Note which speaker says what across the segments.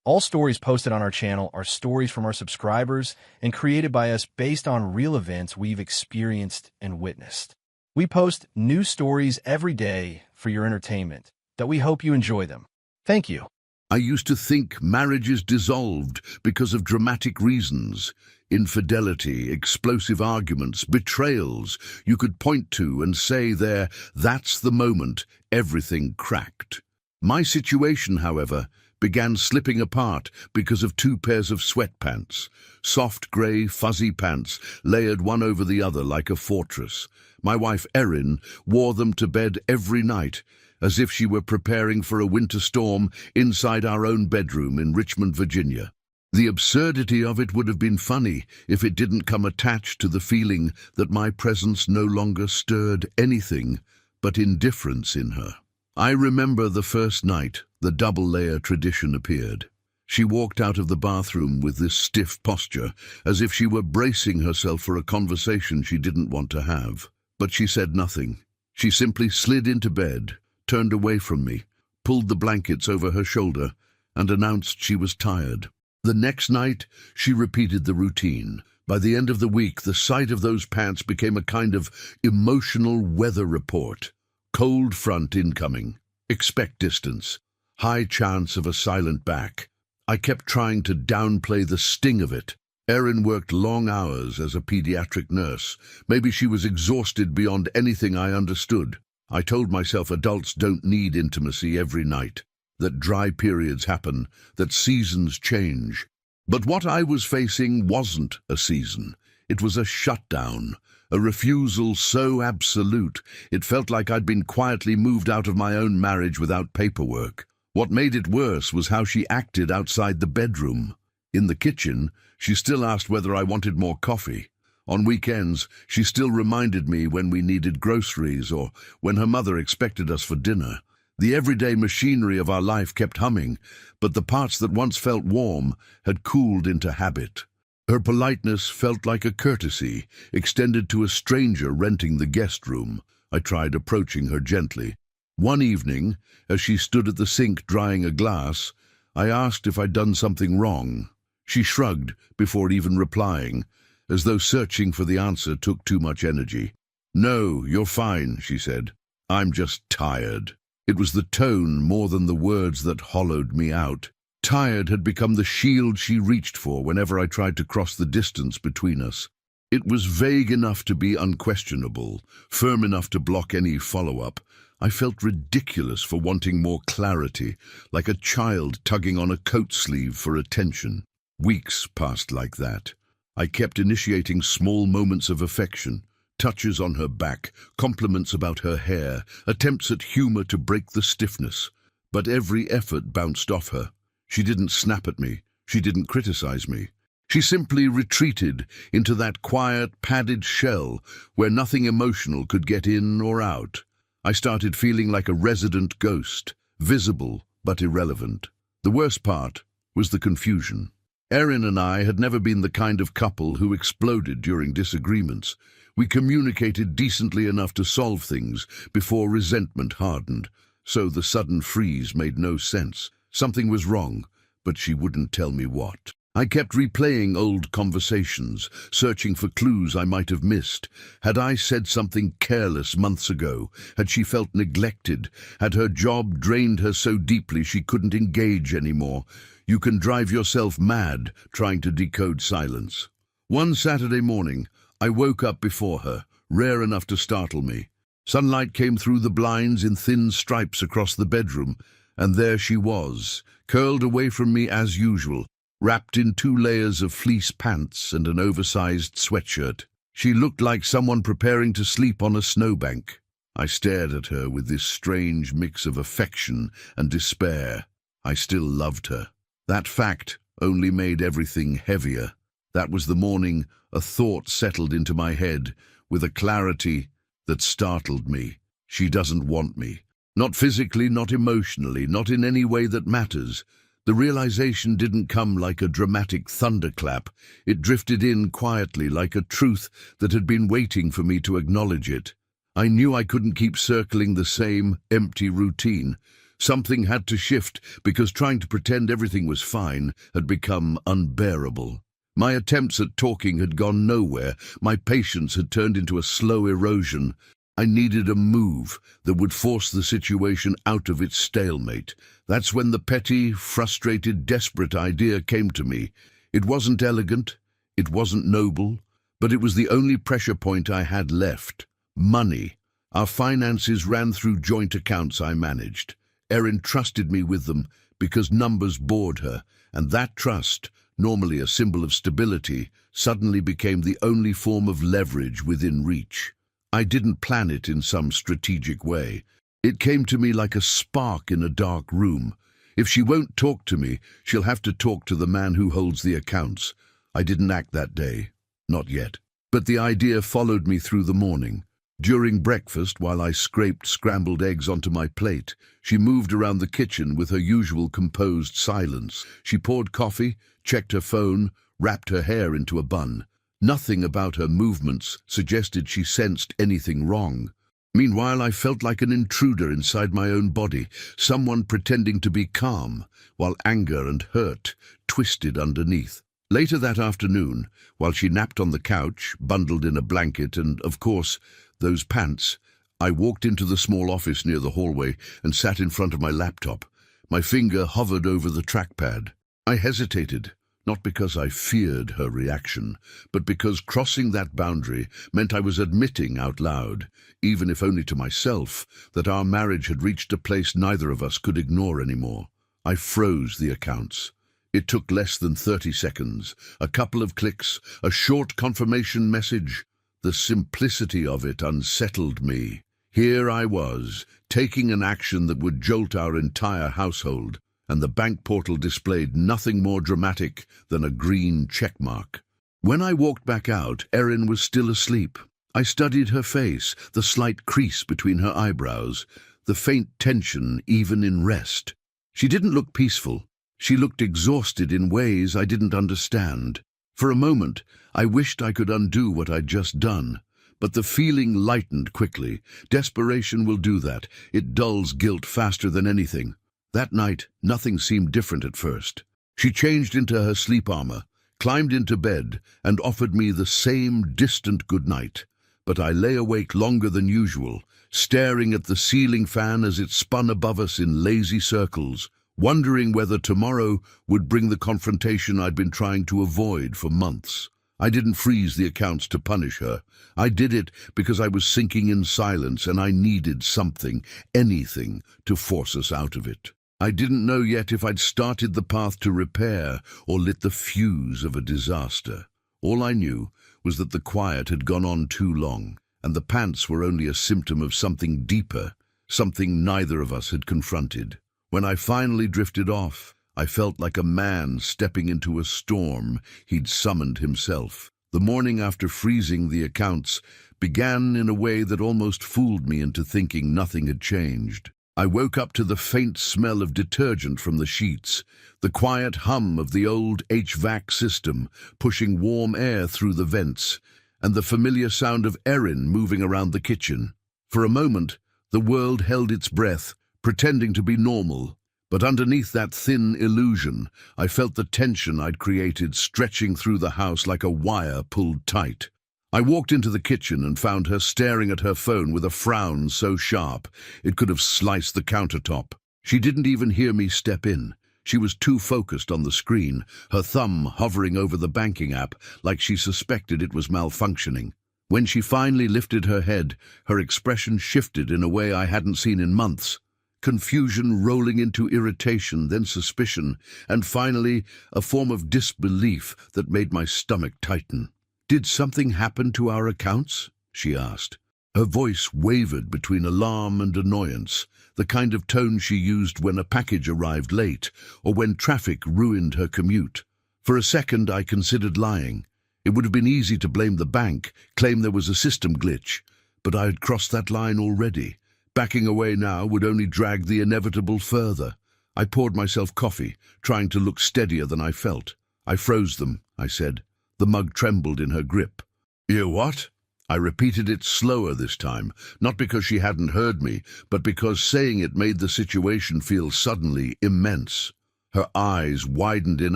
Speaker 1: All stories posted on our channel are stories from our subscribers and created by us based on real events we've experienced and witnessed. We post new stories every day for your entertainment, that we hope you enjoy them. Thank you.
Speaker 2: I used to think marriages dissolved because of dramatic reasons. Infidelity, explosive arguments, betrayals you could point to and say that's the moment everything cracked. My situation, however, began slipping apart because of two pairs of sweatpants. Soft grey, fuzzy pants, layered one over the other like a fortress. My wife Erin wore them to bed every night, as if she were preparing for a winter storm inside our own bedroom in Richmond, Virginia. The absurdity of it would have been funny if it didn't come attached to the feeling that my presence no longer stirred anything but indifference in her. I remember the first night the double-layer tradition appeared. She walked out of the bathroom with this stiff posture, as if she were bracing herself for a conversation she didn't want to have. But she said nothing. She simply slid into bed, turned away from me, pulled the blankets over her shoulder, and announced she was tired. The next night, she repeated the routine. By the end of the week, the sight of those pants became a kind of emotional weather report. Cold front incoming. Expect distance. High chance of a silent back. I kept trying to downplay the sting of it. Erin worked long hours as a pediatric nurse. Maybe she was exhausted beyond anything I understood. I told myself adults don't need intimacy every night, that dry periods happen, that seasons change. But what I was facing wasn't a season. It was a shutdown, a refusal so absolute, it felt like I'd been quietly moved out of my own marriage without paperwork. What made it worse was how she acted outside the bedroom. In the kitchen, she still asked whether I wanted more coffee. On weekends, she still reminded me when we needed groceries or when her mother expected us for dinner. The everyday machinery of our life kept humming, but the parts that once felt warm had cooled into habit. Her politeness felt like a courtesy, extended to a stranger renting the guest room. I tried approaching her gently. One evening, as she stood at the sink drying a glass, I asked if I'd done something wrong. She shrugged before even replying, as though searching for the answer took too much energy. "No, you're fine," she said. "I'm just tired." It was the tone more than the words that hollowed me out. Tired had become the shield she reached for whenever I tried to cross the distance between us. It was vague enough to be unquestionable, firm enough to block any follow-up. I felt ridiculous for wanting more clarity, like a child tugging on a coat sleeve for attention. Weeks passed like that. I kept initiating small moments of affection, touches on her back, compliments about her hair, attempts at humor to break the stiffness. But every effort bounced off her. She didn't snap at me. She didn't criticize me. She simply retreated into that quiet, padded shell where nothing emotional could get in or out. I started feeling like a resident ghost, visible but irrelevant. The worst part was the confusion. Erin and I had never been the kind of couple who exploded during disagreements. We communicated decently enough to solve things before resentment hardened, so the sudden freeze made no sense. Something was wrong, but she wouldn't tell me what. I kept replaying old conversations, searching for clues I might have missed. Had I said something careless months ago? Had she felt neglected? Had her job drained her so deeply she couldn't engage anymore? You can drive yourself mad trying to decode silence. One Saturday morning, I woke up before her, rare enough to startle me. Sunlight came through the blinds in thin stripes across the bedroom, and there she was, curled away from me as usual, wrapped in 2 layers of fleece pants and an oversized sweatshirt. She looked like someone preparing to sleep on a snowbank. I stared at her with this strange mix of affection and despair. I still loved her. That fact only made everything heavier. That was the morning a thought settled into my head with a clarity that startled me. She doesn't want me. Not physically, not emotionally, not in any way that matters. The realization didn't come like a dramatic thunderclap. It drifted in quietly, like a truth that had been waiting for me to acknowledge it. I knew I couldn't keep circling the same empty routine. Something had to shift because trying to pretend everything was fine had become unbearable. My attempts at talking had gone nowhere. My patience had turned into a slow erosion. I needed a move that would force the situation out of its stalemate. That's when the petty, frustrated, desperate idea came to me. It wasn't elegant, it wasn't noble, but it was the only pressure point I had left. Money. Our finances ran through joint accounts I managed. Erin trusted me with them because numbers bored her, and that trust, normally a symbol of stability, suddenly became the only form of leverage within reach. I didn't plan it in some strategic way. It came to me like a spark in a dark room. If she won't talk to me, she'll have to talk to the man who holds the accounts. I didn't act that day. Not yet. But the idea followed me through the morning. During breakfast, while I scraped scrambled eggs onto my plate, she moved around the kitchen with her usual composed silence. She poured coffee, checked her phone, wrapped her hair into a bun. Nothing about her movements suggested she sensed anything wrong. Meanwhile, I felt like an intruder inside my own body, someone pretending to be calm, while anger and hurt twisted underneath. Later that afternoon, while she napped on the couch, bundled in a blanket and, of course, those pants, I walked into the small office near the hallway and sat in front of my laptop. My finger hovered over the trackpad. I hesitated. Not because I feared her reaction, but because crossing that boundary meant I was admitting out loud, even if only to myself, that our marriage had reached a place neither of us could ignore anymore. I froze the accounts. It took less than 30 seconds, a couple of clicks, a short confirmation message. The simplicity of it unsettled me. Here I was, taking an action that would jolt our entire household, and the bank portal displayed nothing more dramatic than a green checkmark. When I walked back out, Erin was still asleep. I studied her face, the slight crease between her eyebrows, the faint tension even in rest. She didn't look peaceful. She looked exhausted in ways I didn't understand. For a moment, I wished I could undo what I'd just done. But the feeling lightened quickly. Desperation will do that. It dulls guilt faster than anything. That night, nothing seemed different at first. She changed into her sleep armor, climbed into bed, and offered me the same distant goodnight. But I lay awake longer than usual, staring at the ceiling fan as it spun above us in lazy circles, wondering whether tomorrow would bring the confrontation I'd been trying to avoid for months. I didn't freeze the accounts to punish her. I did it because I was sinking in silence and I needed something, anything, to force us out of it. I didn't know yet if I'd started the path to repair or lit the fuse of a disaster. All I knew was that the quiet had gone on too long, and the pants were only a symptom of something deeper, something neither of us had confronted. When I finally drifted off, I felt like a man stepping into a storm he'd summoned himself. The morning after freezing the accounts began in a way that almost fooled me into thinking nothing had changed. I woke up to the faint smell of detergent from the sheets, the quiet hum of the old HVAC system pushing warm air through the vents, and the familiar sound of Erin moving around the kitchen. For a moment, the world held its breath, pretending to be normal. But underneath that thin illusion, I felt the tension I'd created stretching through the house like a wire pulled tight. I walked into the kitchen and found her staring at her phone with a frown so sharp it could have sliced the countertop. She didn't even hear me step in. She was too focused on the screen, her thumb hovering over the banking app like she suspected it was malfunctioning. When she finally lifted her head, her expression shifted in a way I hadn't seen in months. Confusion rolling into irritation, then suspicion, and finally a form of disbelief that made my stomach tighten. "Did something happen to our accounts?" she asked. Her voice wavered between alarm and annoyance, the kind of tone she used when a package arrived late or when traffic ruined her commute. For a second I considered lying. It would have been easy to blame the bank, claim there was a system glitch, but I had crossed that line already. Backing away now would only drag the inevitable further. I poured myself coffee, trying to look steadier than I felt. "I froze them," I said. The mug trembled in her grip. "You what?" I repeated it slower this time, not because she hadn't heard me, but because saying it made the situation feel suddenly immense. Her eyes widened in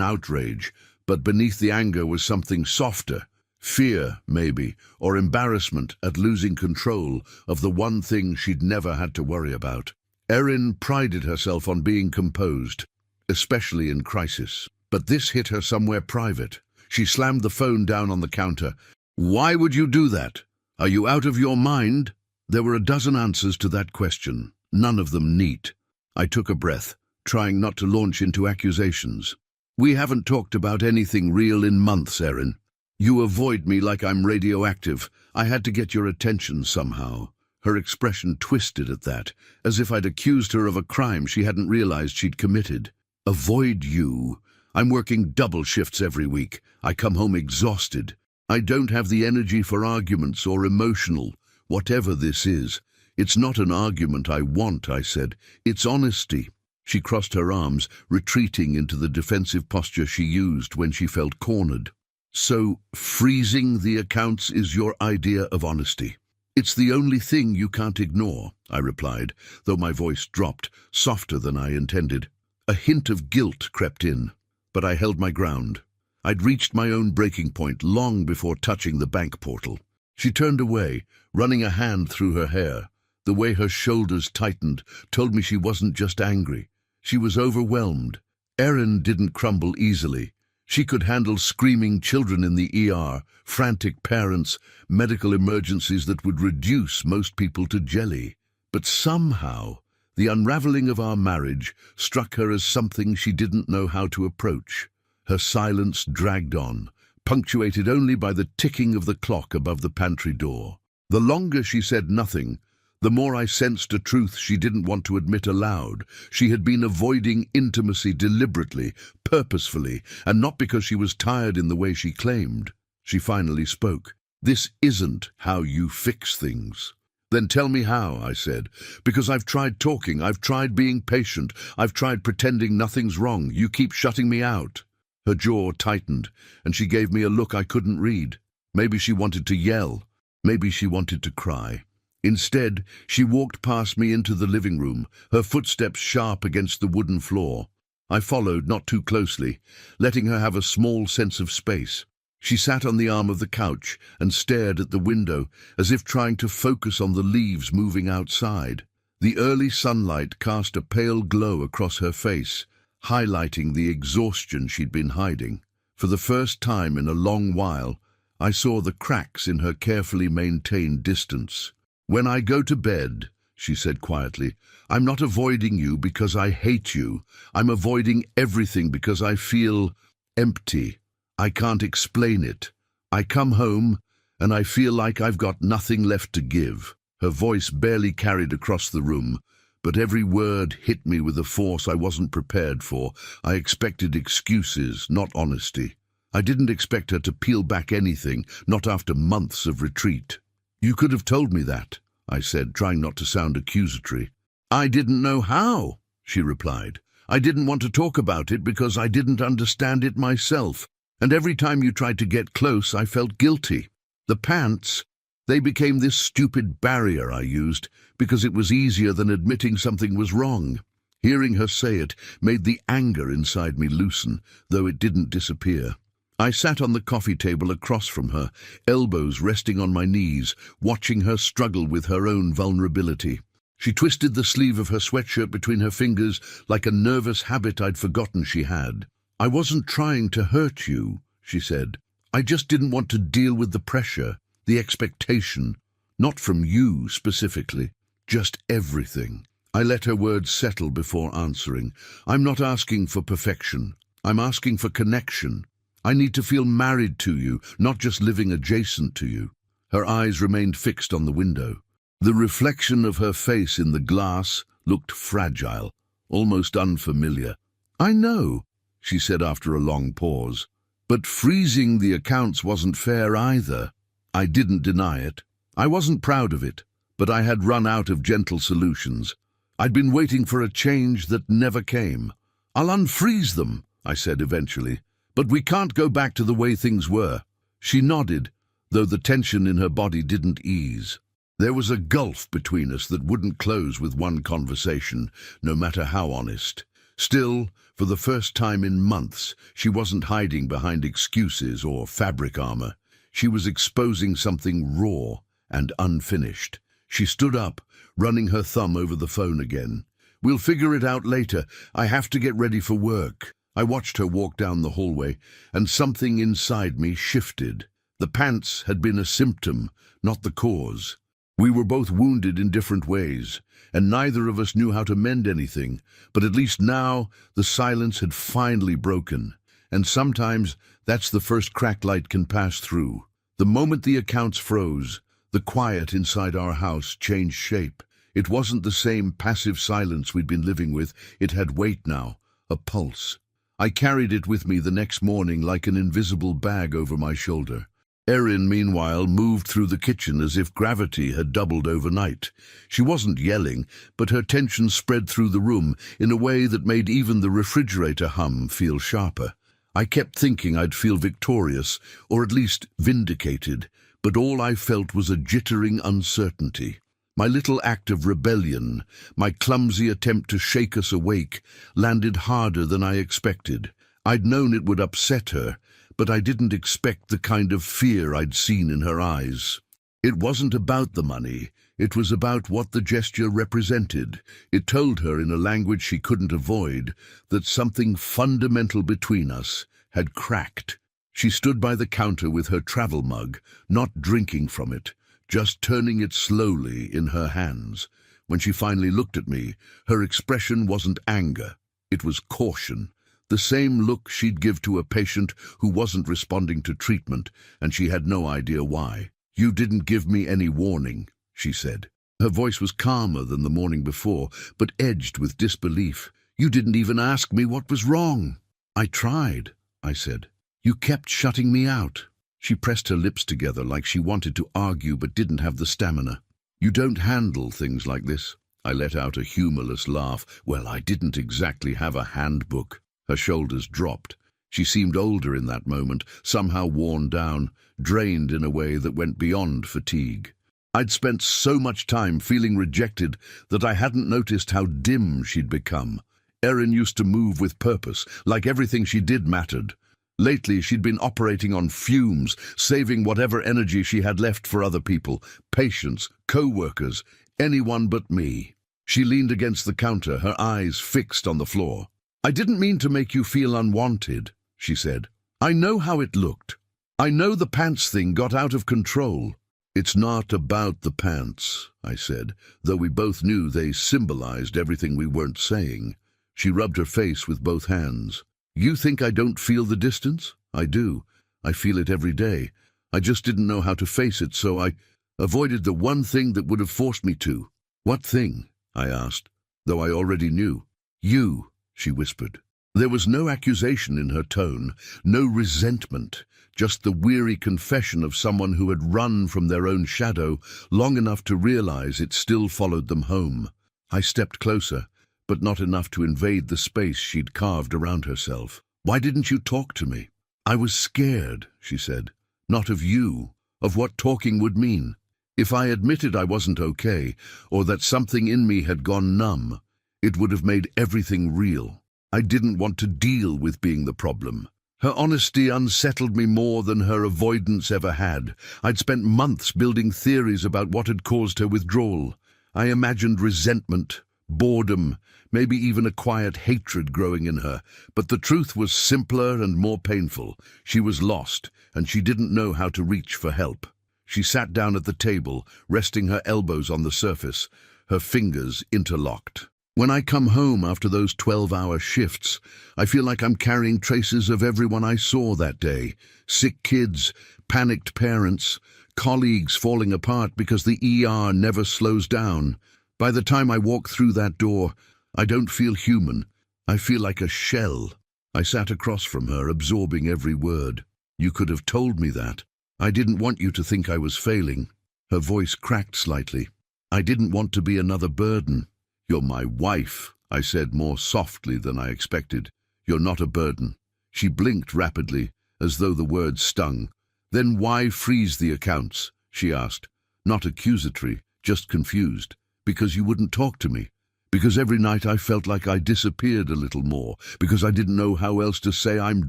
Speaker 2: outrage, but beneath the anger was something softer. Fear, maybe, or embarrassment at losing control of the one thing she'd never had to worry about. Erin prided herself on being composed, especially in crisis. But this hit her somewhere private. She slammed the phone down on the counter. "Why would you do that? Are you out of your mind?" There were a dozen answers to that question, none of them neat. I took a breath, trying not to launch into accusations. "We haven't talked about anything real in months, Erin. You avoid me like I'm radioactive. I had to get your attention somehow." Her expression twisted at that, as if I'd accused her of a crime she hadn't realized she'd committed. "Avoid you? I'm working double shifts every week. I come home exhausted. I don't have the energy for arguments or emotional, whatever this is. It's not an argument I want," I said. "It's honesty." She crossed her arms, retreating into the defensive posture she used when she felt cornered. "So, freezing the accounts is your idea of honesty?" "It's the only thing you can't ignore," I replied, though my voice dropped, softer than I intended. A hint of guilt crept in, but I held my ground. I'd reached my own breaking point long before touching the bank portal. She turned away, running a hand through her hair. The way her shoulders tightened told me she wasn't just angry. She was overwhelmed. Erin didn't crumble easily. She could handle screaming children in the ER, frantic parents, medical emergencies that would reduce most people to jelly. But somehow, the unraveling of our marriage struck her as something she didn't know how to approach. Her silence dragged on, punctuated only by the ticking of the clock above the pantry door. The longer she said nothing, the more I sensed a truth she didn't want to admit aloud. She had been avoiding intimacy deliberately, purposefully, and not because she was tired in the way she claimed. She finally spoke. "This isn't how you fix things." "Then tell me how," I said, "because I've tried talking, I've tried being patient, I've tried pretending nothing's wrong. You keep shutting me out." Her jaw tightened, and she gave me a look I couldn't read. Maybe she wanted to yell. Maybe she wanted to cry. Instead, she walked past me into the living room, her footsteps sharp against the wooden floor. I followed, not too closely, letting her have a small sense of space. She sat on the arm of the couch and stared at the window, as if trying to focus on the leaves moving outside. The early sunlight cast a pale glow across her face, highlighting the exhaustion she'd been hiding. For the first time in a long while, I saw the cracks in her carefully maintained distance. "When I go to bed," she said quietly, "I'm not avoiding you because I hate you. I'm avoiding everything because I feel empty. I can't explain it. I come home and I feel like I've got nothing left to give." Her voice barely carried across the room, but every word hit me with a force I wasn't prepared for. I expected excuses, not honesty. I didn't expect her to peel back anything, not after months of retreat. "You could have told me that," I said, trying not to sound accusatory. "I didn't know how," she replied. "I didn't want to talk about it because I didn't understand it myself. And every time you tried to get close, I felt guilty. The pants, they became this stupid barrier I used because it was easier than admitting something was wrong." Hearing her say it made the anger inside me loosen, though it didn't disappear. I sat on the coffee table across from her, elbows resting on my knees, watching her struggle with her own vulnerability. She twisted the sleeve of her sweatshirt between her fingers like a nervous habit I'd forgotten she had. "I wasn't trying to hurt you," she said. "I just didn't want to deal with the pressure, the expectation. Not from you specifically, just everything." I let her words settle before answering. "I'm not asking for perfection. I'm asking for connection. I need to feel married to you, not just living adjacent to you." Her eyes remained fixed on the window. The reflection of her face in the glass looked fragile, almost unfamiliar. "I know," she said after a long pause. "But freezing the accounts wasn't fair either." I didn't deny it. I wasn't proud of it, but I had run out of gentle solutions. I'd been waiting for a change that never came. "I'll unfreeze them," I said eventually. "But we can't go back to the way things were." She nodded, though the tension in her body didn't ease. There was a gulf between us that wouldn't close with one conversation, no matter how honest. Still, for the first time in months, she wasn't hiding behind excuses or fabric armor. She was exposing something raw and unfinished. She stood up, running her thumb over the phone again. "We'll figure it out later. I have to get ready for work." I watched her walk down the hallway, and something inside me shifted. The pants had been a symptom, not the cause. We were both wounded in different ways, and neither of us knew how to mend anything, but at least now the silence had finally broken, and sometimes that's the first crack light can pass through. The moment the accounts froze, the quiet inside our house changed shape. It wasn't the same passive silence we'd been living with. It had weight now, a pulse. I carried it with me the next morning like an invisible bag over my shoulder. Erin, meanwhile, moved through the kitchen as if gravity had doubled overnight. She wasn't yelling, but her tension spread through the room in a way that made even the refrigerator hum feel sharper. I kept thinking I'd feel victorious, or at least vindicated, but all I felt was a jittering uncertainty. My little act of rebellion, my clumsy attempt to shake us awake, landed harder than I expected. I'd known it would upset her, but I didn't expect the kind of fear I'd seen in her eyes. It wasn't about the money. It was about what the gesture represented. It told her in a language she couldn't avoid that something fundamental between us had cracked. She stood by the counter with her travel mug, not drinking from it, just turning it slowly in her hands. When she finally looked at me, her expression wasn't anger. It was caution. The same look she'd give to a patient who wasn't responding to treatment, and she had no idea why. "You didn't give me any warning," she said. Her voice was calmer than the morning before, but edged with disbelief. "You didn't even ask me what was wrong." "I tried," I said. "You kept shutting me out." She pressed her lips together like she wanted to argue but didn't have the stamina. "You don't handle things like this." I let out a humorless laugh. Well, I didn't exactly have a handbook. Her shoulders dropped. She seemed older in that moment, somehow worn down, drained in a way that went beyond fatigue. I'd spent so much time feeling rejected that I hadn't noticed how dim she'd become. Erin used to move with purpose, like everything she did mattered. Lately, she'd been operating on fumes, saving whatever energy she had left for other people, patients, co-workers, anyone but me. She leaned against the counter, her eyes fixed on the floor. "I didn't mean to make you feel unwanted," she said. "I know how it looked. I know the pants thing got out of control." "It's not about the pants," I said, though we both knew they symbolized everything we weren't saying. She rubbed her face with both hands. "You think I don't feel the distance? I do. I feel it every day. I just didn't know how to face it, so I avoided the one thing that would have forced me to." "What thing?" I asked, though I already knew. "You," she whispered. There was no accusation in her tone, no resentment, just the weary confession of someone who had run from their own shadow long enough to realize it still followed them home. I stepped closer, but not enough to invade the space she'd carved around herself. "Why didn't you talk to me?" "I was scared," she said. "Not of you, of what talking would mean. If I admitted I wasn't okay, or that something in me had gone numb, it would have made everything real. I didn't want to deal with being the problem." Her honesty unsettled me more than her avoidance ever had. I'd spent months building theories about what had caused her withdrawal. I imagined resentment, boredom, maybe even a quiet hatred growing in her. But the truth was simpler and more painful. She was lost, and she didn't know how to reach for help. She sat down at the table, resting her elbows on the surface, her fingers interlocked. "When I come home after those 12-hour shifts, I feel like I'm carrying traces of everyone I saw that day. Sick kids, panicked parents, colleagues falling apart because the ER never slows down. By the time I walk through that door, I don't feel human. I feel like a shell." I sat across from her, absorbing every word. "You could have told me that. I didn't want you to think I was failing." Her voice cracked slightly. "I didn't want to be another burden." "You're my wife," I said more softly than I expected. "You're not a burden." She blinked rapidly, as though the words stung. Then why freeze the accounts? She asked. Not accusatory, just confused. Because you wouldn't talk to me. Because every night I felt like I disappeared a little more. Because I didn't know how else to say I'm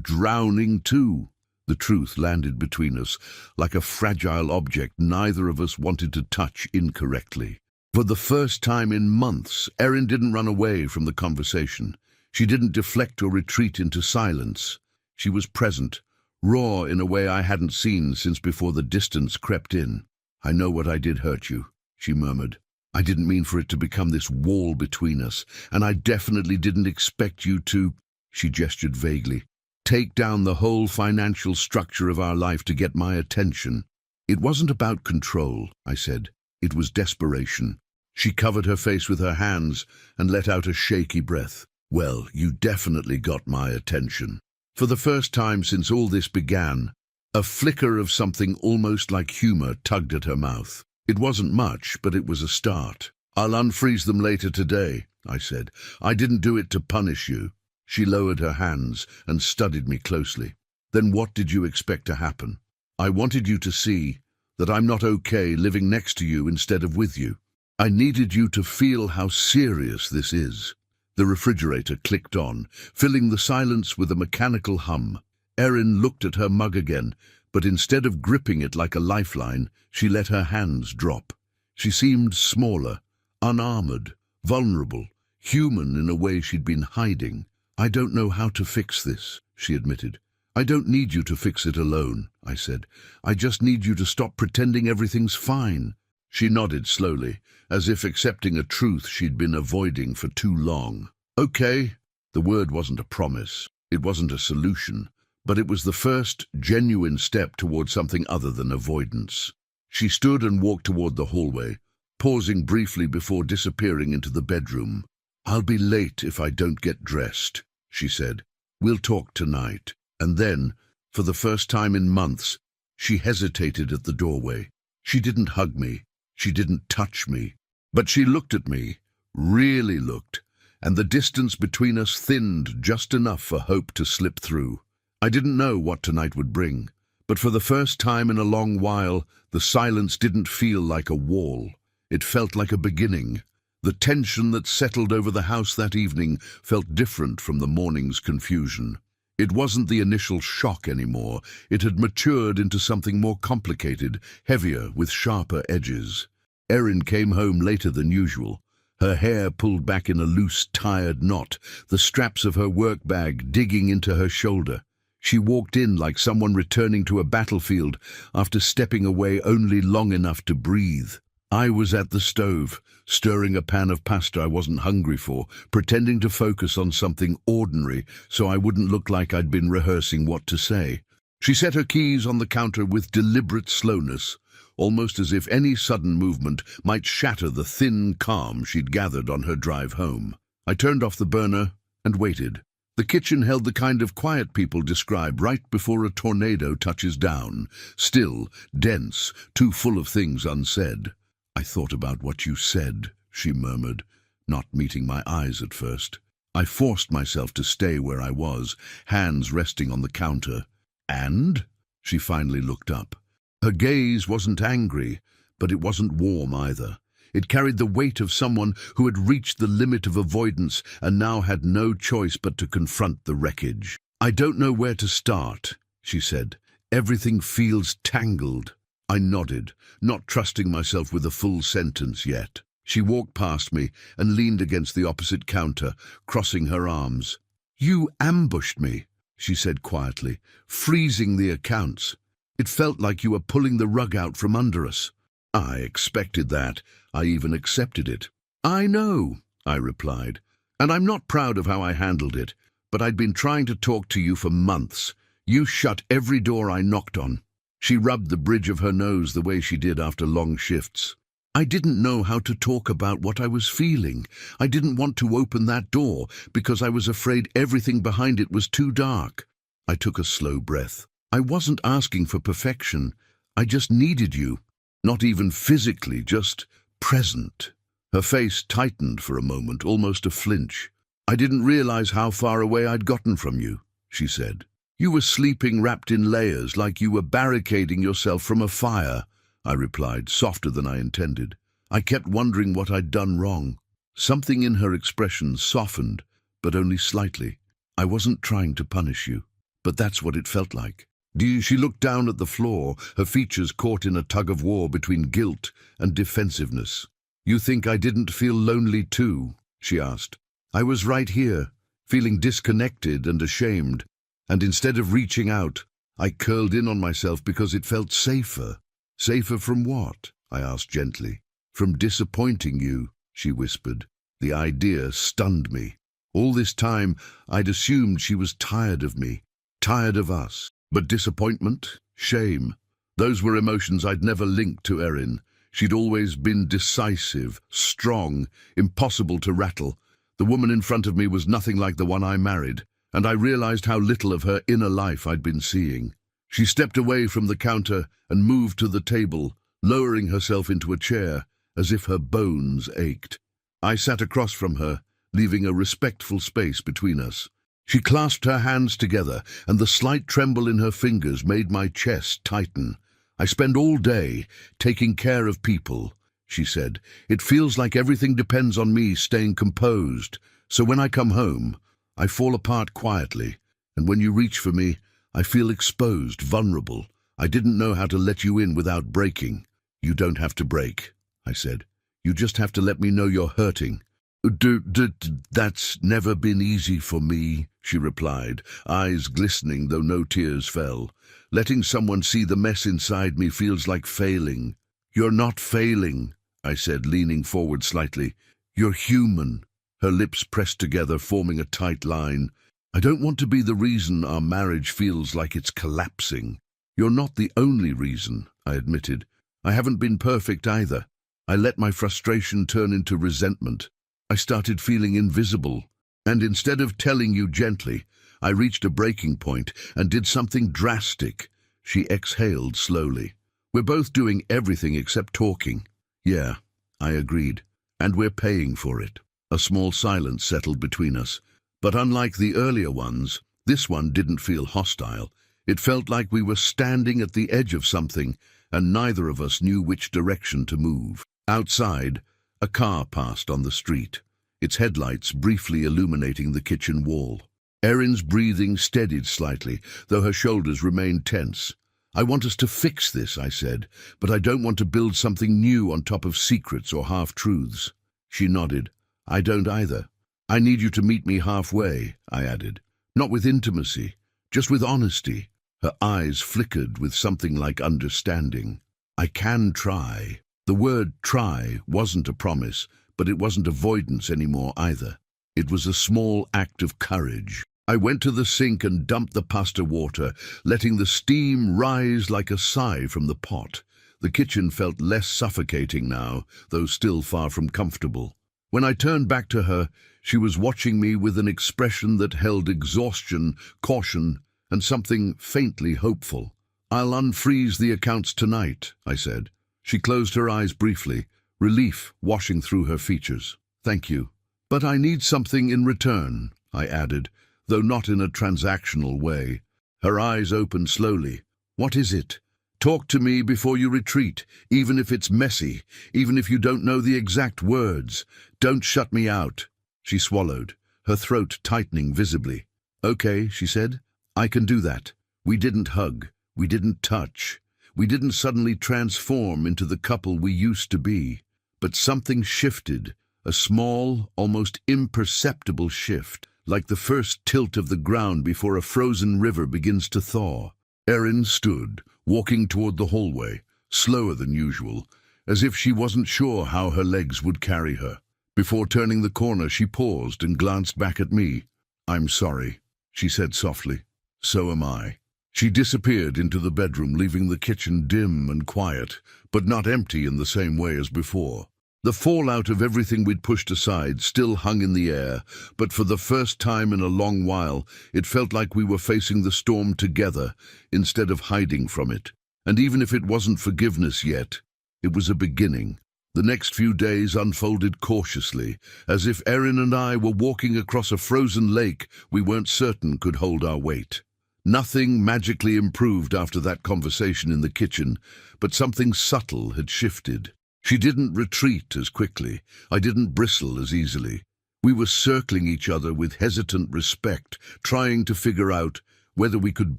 Speaker 2: drowning too. The truth landed between us, like a fragile object neither of us wanted to touch incorrectly. For the first time in months, Erin didn't run away from the conversation. She didn't deflect or retreat into silence. She was present, raw in a way I hadn't seen since before the distance crept in. I know what I did hurt you, she murmured. I didn't mean for it to become this wall between us, and I definitely didn't expect you to, she gestured vaguely, take down the whole financial structure of our life to get my attention. It wasn't about control, I said. It was desperation. She covered her face with her hands and let out a shaky breath. Well, you definitely got my attention. For the first time since all this began, a flicker of something almost like humor tugged at her mouth. It wasn't much, but it was a start. I'll unfreeze them later today, I said. I didn't do it to punish you. She lowered her hands and studied me closely. Then what did you expect to happen? I wanted you to see that I'm not okay living next to you instead of with you. I needed you to feel how serious this is. The refrigerator clicked on, filling the silence with a mechanical hum. Erin looked at her mug again, but instead of gripping it like a lifeline, she let her hands drop. She seemed smaller, unarmored, vulnerable, human in a way she'd been hiding. I don't know how to fix this, she admitted. I don't need you to fix it alone, I said. I just need you to stop pretending everything's fine. She nodded slowly, as if accepting a truth she'd been avoiding for too long. Okay. The word wasn't a promise. It wasn't a solution. But it was the first genuine step toward something other than avoidance. She stood and walked toward the hallway, pausing briefly before disappearing into the bedroom. I'll be late if I don't get dressed, she said. We'll talk tonight. And then, for the first time in months, she hesitated at the doorway. She didn't hug me. She didn't touch me. But she looked at me, really looked, and the distance between us thinned just enough for hope to slip through. I didn't know what tonight would bring, but for the first time in a long while, the silence didn't feel like a wall. It felt like a beginning. The tension that settled over the house that evening felt different from the morning's confusion. It wasn't the initial shock anymore. It had matured into something more complicated, heavier, with sharper edges. Erin came home later than usual, her hair pulled back in a loose, tired knot, the straps of her work bag digging into her shoulder. She walked in like someone returning to a battlefield after stepping away only long enough to breathe. I was at the stove, stirring a pan of pasta I wasn't hungry for, pretending to focus on something ordinary so I wouldn't look like I'd been rehearsing what to say. She set her keys on the counter with deliberate slowness, almost as if any sudden movement might shatter the thin calm she'd gathered on her drive home. I turned off the burner and waited. The kitchen held the kind of quiet people describe right before a tornado touches down, still, dense, too full of things unsaid. I thought about what you said, she murmured, not meeting my eyes at first. I forced myself to stay where I was, hands resting on the counter. And? She finally looked up. Her gaze wasn't angry, but it wasn't warm either. It carried the weight of someone who had reached the limit of avoidance and now had no choice but to confront the wreckage. I don't know where to start, she said. Everything feels tangled. I nodded, not trusting myself with a full sentence yet. She walked past me and leaned against the opposite counter, crossing her arms. You ambushed me, she said quietly, freezing the accounts. It felt like you were pulling the rug out from under us. I expected that. I even accepted it. I know, I replied, and I'm not proud of how I handled it, but I'd been trying to talk to you for months. You shut every door I knocked on. She rubbed the bridge of her nose the way she did after long shifts. I didn't know how to talk about what I was feeling. I didn't want to open that door because I was afraid everything behind it was too dark. I took a slow breath. I wasn't asking for perfection. I just needed you. Not even physically, just present. Her face tightened for a moment, almost a flinch. I didn't realize how far away I'd gotten from you, she said. You were sleeping wrapped in layers, like you were barricading yourself from a fire, I replied, softer than I intended. I kept wondering what I'd done wrong. Something in her expression softened, but only slightly. I wasn't trying to punish you, but that's what it felt like. She looked down at the floor, her features caught in a tug-of-war between guilt and defensiveness. You think I didn't feel lonely too? She asked. I was right here, feeling disconnected and ashamed, and instead of reaching out, I curled in on myself because it felt safer. Safer from what? I asked gently. From disappointing you, she whispered. The idea stunned me. All this time, I'd assumed she was tired of me, tired of us. But disappointment, shame, those were emotions I'd never linked to Erin. She'd always been decisive, strong, impossible to rattle. The woman in front of me was nothing like the one I married, and I realized how little of her inner life I'd been seeing. She stepped away from the counter and moved to the table, lowering herself into a chair, as if her bones ached. I sat across from her, leaving a respectful space between us. She clasped her hands together, and the slight tremble in her fingers made my chest tighten. I spend all day taking care of people, she said. It feels like everything depends on me staying composed. So when I come home, I fall apart quietly. And when you reach for me, I feel exposed, vulnerable. I didn't know how to let you in without breaking. You don't have to break, I said. You just have to let me know you're hurting. That's never been easy for me, she replied, eyes glistening though no tears fell. Letting someone see the mess inside me feels like failing. You're not failing, I said, leaning forward slightly. You're human. Her lips pressed together, forming a tight line. I don't want to be the reason our marriage feels like it's collapsing. You're not the only reason, I admitted. I haven't been perfect either. I let my frustration turn into resentment. I started feeling invisible, and instead of telling you gently, I reached a breaking point and did something drastic. She exhaled slowly. We're both doing everything except talking. Yeah, I agreed, and we're paying for it. A small silence settled between us, but unlike the earlier ones, this one didn't feel hostile. It felt like we were standing at the edge of something, and neither of us knew which direction to move. Outside, a car passed on the street, its headlights briefly illuminating the kitchen wall. Erin's breathing steadied slightly, though her shoulders remained tense. I want us to fix this, I said, but I don't want to build something new on top of secrets or half-truths. She nodded. I don't either. I need you to meet me halfway, I added. Not with intimacy, just with honesty. Her eyes flickered with something like understanding. I can try. The word try wasn't a promise, but it wasn't avoidance anymore either. It was a small act of courage. I went to the sink and dumped the pasta water, letting the steam rise like a sigh from the pot. The kitchen felt less suffocating now, though still far from comfortable. When I turned back to her, she was watching me with an expression that held exhaustion, caution, and something faintly hopeful. I'll unfreeze the accounts tonight, I said. She closed her eyes briefly, relief washing through her features. Thank you. But I need something in return, I added, though not in a transactional way. Her eyes opened slowly. What is it? Talk to me before you retreat, even if it's messy, even if you don't know the exact words. Don't shut me out. She swallowed, her throat tightening visibly. Okay, she said. I can do that. We didn't hug. We didn't touch. We didn't suddenly transform into the couple we used to be. But something shifted, a small, almost imperceptible shift, like the first tilt of the ground before a frozen river begins to thaw. Erin stood, walking toward the hallway, slower than usual, as if she wasn't sure how her legs would carry her. Before turning the corner, she paused and glanced back at me. I'm sorry, she said softly. So am I. She disappeared into the bedroom, leaving the kitchen dim and quiet, but not empty in the same way as before. The fallout of everything we'd pushed aside still hung in the air, but for the first time in a long while, it felt like we were facing the storm together, instead of hiding from it. And even if it wasn't forgiveness yet, it was a beginning. The next few days unfolded cautiously, as if Erin and I were walking across a frozen lake we weren't certain could hold our weight. Nothing magically improved after that conversation in the kitchen, but something subtle had shifted. She didn't retreat as quickly. I didn't bristle as easily. We were circling each other with hesitant respect, trying to figure out whether we could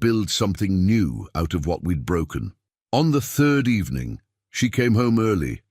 Speaker 2: build something new out of what we'd broken. On the third evening, she came home early